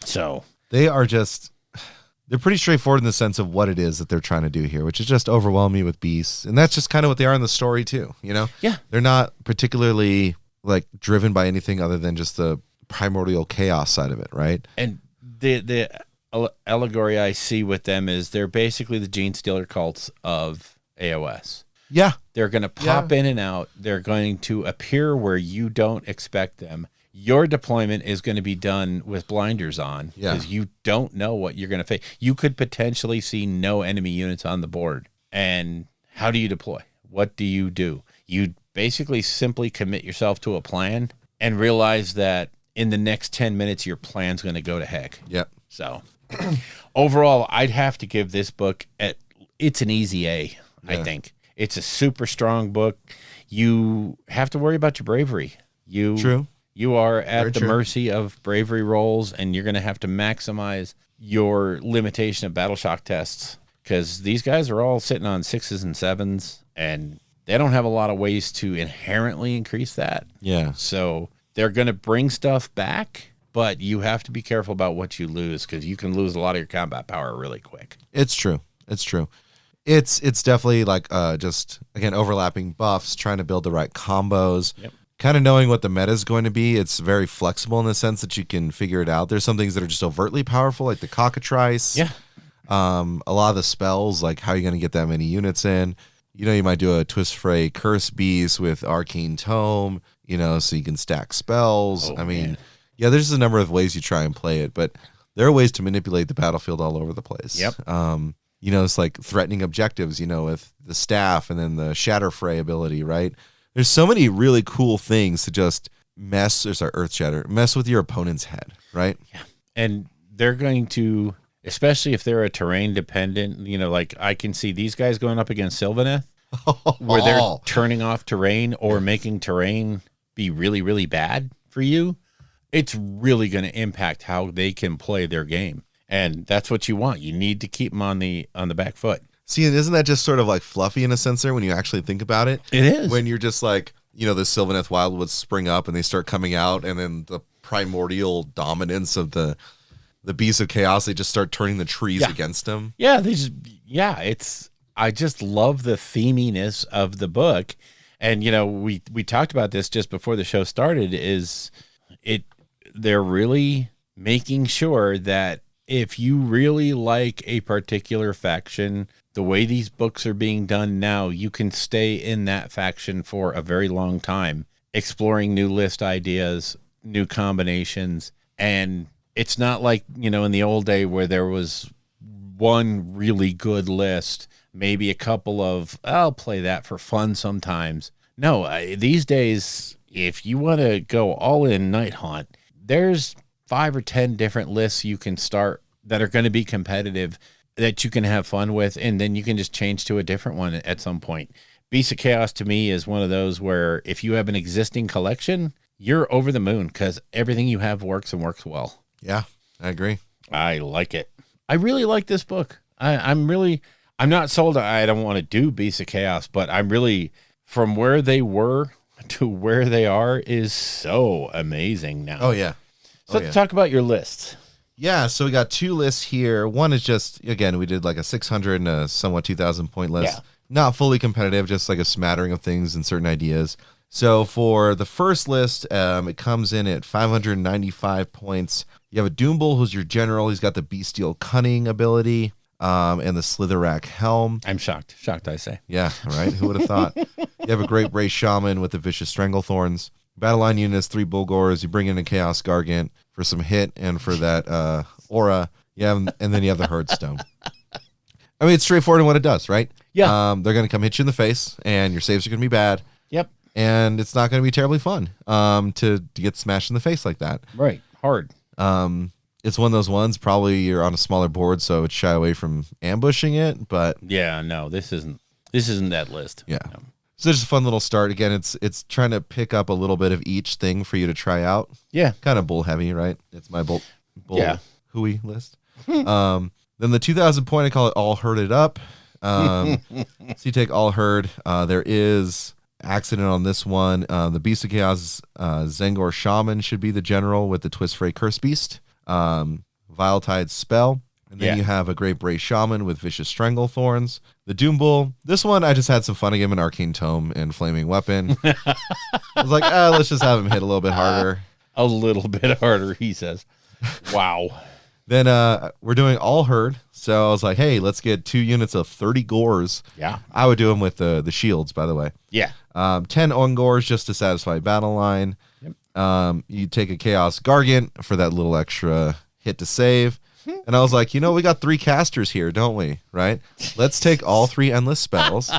So They're pretty straightforward in the sense of what it is that they're trying to do here, which is just overwhelm you with beasts. And that's just kind of what they are in the story too, Yeah. They're not particularly like driven by anything other than just the primordial chaos side of it, right? And the allegory I see with them is they're basically the Gene Stealer cults of AOS. Yeah. They're going to pop in and out. They're going to appear where you don't expect them. Your deployment is going to be done with blinders on because you don't know what you're going to face. You could potentially see no enemy units on the board. And how do you deploy? What do? You basically simply commit yourself to a plan and realize that in the next 10 minutes, your plan's going to go to heck. Yep. So overall, I'd have to give this book, it's an easy A, I think. It's a super strong book. You have to worry about your bravery. True. You are at Very the true. mercy of bravery rolls, and you're going to have to maximize your limitation of battle shock tests because these guys are all sitting on 6s and 7s, and they don't have a lot of ways to inherently increase that. Yeah. So they're going to bring stuff back, but you have to be careful about what you lose because you can lose a lot of your combat power really quick. It's true. It's definitely like just again overlapping buffs, trying to build the right combos. Yep. Kind of knowing what the meta is going to be. It's very flexible in the sense that you can figure it out. There's some things that are just overtly powerful, like the cockatrice. Yeah. A lot of the spells, like how are you going to get that many units in? You might do a Twist Fray Curse Beast with Arcane Tome, so you can stack spells. Oh, man. Yeah, there's a number of ways you try and play it, but there are ways to manipulate the battlefield all over the place. Yep. It's like threatening objectives, with the staff and then the Shatter Fray ability, right? There's so many really cool things to just mess with your opponent's head, right? Yeah. And they're going to, especially if they're a terrain dependent, like I can see these guys going up against Sylvaneth where they're turning off terrain or making terrain be really, really bad for you. It's really going to impact how they can play their game. And that's what you want. You need to keep them on the back foot. See, and isn't that just sort of like fluffy in a sense there when you actually think about it? It is. When you're just like, the Sylvaneth Wildwoods spring up and they start coming out, and then the primordial dominance of the Beasts of Chaos, they just start turning the trees against them. Yeah, I just love the theminess of the book. And, we talked about this just before the show started, they're really making sure that if you really like a particular faction, the way these books are being done now, you can stay in that faction for a very long time, exploring new list ideas, new combinations. And it's not like, in the old day where there was one really good list, maybe a couple of, I'll play that for fun sometimes. No, these days, if you want to go all in Night Haunt, there's 5 or 10 different lists you can start that are going to be competitive that you can have fun with, and then you can just change to a different one at some point. Beast of Chaos to me is one of those where if you have an existing collection, you're over the moon because everything you have works and works well. Yeah, I agree. I like it. I really like this book. I'm not sold. I don't want to do Beast of Chaos, but I'm really, from where they were to where they are is so amazing now. Oh, yeah. So let's talk about your lists. Yeah, so we got 2 lists here. One is just, again, we did like a 600 and a somewhat 2,000 point list. Yeah. Not fully competitive, just like a smattering of things and certain ideas. So for the first list, it comes in at 595 points. You have a Doombull, who's your general. He's got the Bestial Cunning ability and the Slitherack Helm. I'm shocked. Shocked, I say. Yeah, right? Who would have thought? You have a Great Bray Shaman with the Vicious Stranglethorns. Battle line unit is 3 Bulgors. You bring in a Chaos Gargant for some hit and for that aura. And then you have the Herdstone. I mean, it's straightforward in what it does, right? Yeah. They're going to come hit you in the face, and your saves are going to be bad. Yep. And it's not going to be terribly fun to get smashed in the face like that. Right. Hard. It's one of those ones, probably you're on a smaller board, so it's shy away from ambushing it, but... Yeah, no, this isn't that list. Yeah. No. So just a fun little start. Again, it's trying to pick up a little bit of each thing for you to try out. Yeah. Kind of bull heavy, right? It's my bull hooey list. Then the 2,000 point, I call it All Herded Up. So you take All Herd. There is accident on this one. The Beast of Chaos Zengor Shaman should be the general with the Twist Fray Curse Beast. Vile Tide Spell. And then you have a Great Bray Shaman with Vicious Stranglethorns. The Doombull. This one, I just had some fun again in Arcane Tome and Flaming Weapon. I was like, let's just have him hit a little bit harder. A little bit harder, he says. Wow. Then we're doing All Herd. So I was like, hey, let's get 2 units of 30 Gores. Yeah. I would do them with the shields, by the way. Yeah. 10 Ungors just to satisfy battle line. Yep. You take a Chaos Gargant for that little extra hit to save. And I was like, we got 3 casters here, don't we? Right? Let's take all 3 endless spells.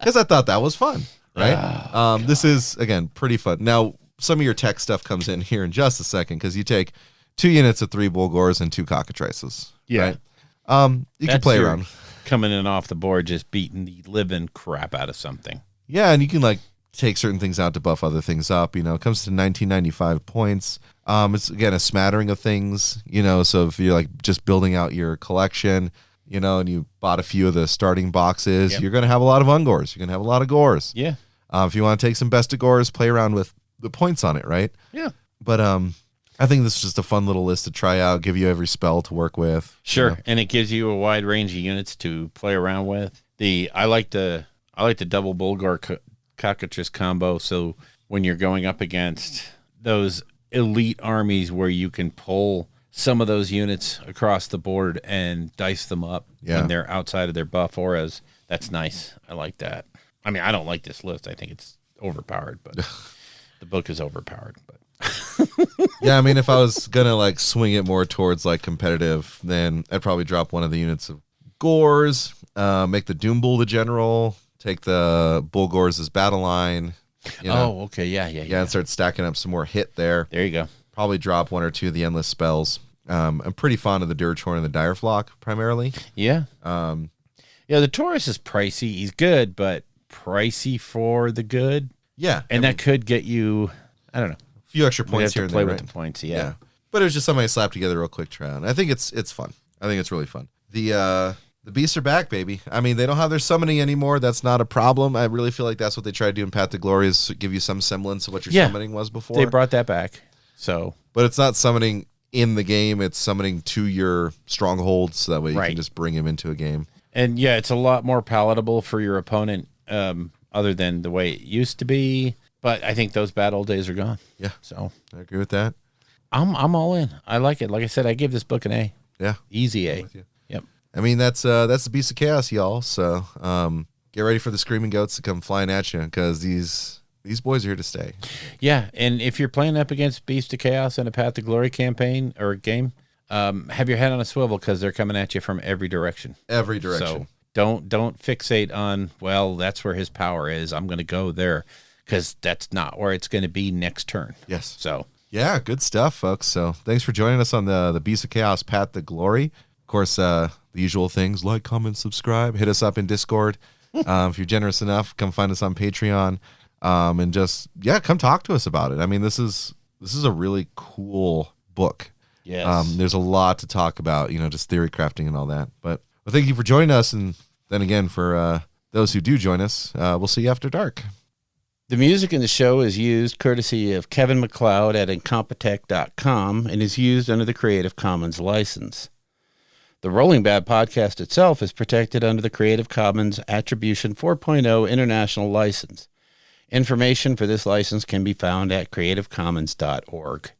Because I thought that was fun, right? This is, again, pretty fun. Now, some of your tech stuff comes in here in just a second because you take 2 units of 3 Bulgors and 2 Cockatrices. Yeah. Right? You can play around. Coming in off the board, just beating the living crap out of something. Yeah, and you can take certain things out to buff other things up. It comes to 1995 points. It's again a smattering of things. So if you're just building out your collection, and you bought a few of the starting boxes, you're gonna have a lot of Ungors. You're gonna have a lot of Gores. Yeah. If you want to take some Best of Gores, play around with the points on it, right? Yeah. But I think this is just a fun little list to try out, give you every spell to work with. Sure, you know. and it gives you a wide range of units to play around with. I like the double Bulgar Cockatrice combo. So when you're going up against those elite armies where you can pull some of those units across the board and dice them up when they're outside of their buff auras, that's nice. I like that. I mean, I don't like this list. I think it's overpowered, but the book is overpowered. But Yeah, I mean, if I was gonna like swing it more towards like competitive, then I'd probably drop one of the units of Gores, make the Doom Bull the general, take the Bulgors as battle line. You know? Oh, okay, yeah, And start stacking up some more hit there. There you go. Probably drop one or two of the endless spells. I'm pretty fond of the Durchorn and the Dire Flock primarily. Yeah. Yeah, the Taurus is pricey. He's good, but pricey for the good. Yeah, And that could get you, I don't know. a few extra We points have here to and play there, with right? the points, yeah. But it was just something I slapped together real quick to try out. And I think it's fun. I think it's really fun. The beasts are back, baby. I mean, they don't have their summoning anymore. That's not a problem. I really feel like that's what they try to do in Path to Glory, is give you some semblance of what your summoning was before. They brought that back. So, but it's not summoning in the game. It's summoning to your strongholds, so that way you can just bring him into a game. and yeah, it's a lot more palatable for your opponent, other than the way it used to be. But I think those bad old days are gone. Yeah, So I agree with that. I'm all in. I like it. Like I said, I give this book an A. Yeah. Easy A. you. Yep. I mean, that's the Beast of Chaos, y'all. So get ready for the Screaming Goats to come flying at you, because these boys are here to stay. Yeah, and if you're playing up against Beast of Chaos in a Path to Glory campaign or game, have your head on a swivel, because they're coming at you from every direction. Every direction. So don't fixate on, well, that's where his power is, I'm going to go there, because that's not where it's going to be next turn. Yes. So Yeah, good stuff, folks. So thanks for joining us on the Beast of Chaos Path to Glory. Of course, the usual things, like, comment, subscribe, hit us up in Discord. If you're generous enough, come find us on Patreon, and just come talk to us about it. I mean, this is a really cool book. yes. There's a lot to talk about, just theory crafting and all that. But thank you for joining us, and then again, for those who do join us, we'll see you after dark. The music in the show is used courtesy of Kevin MacLeod at Incompetech.com and is used under the Creative Commons license. The Rolling Bad podcast itself is protected under the Creative Commons Attribution 4.0 International License. Information for this license can be found at creativecommons.org.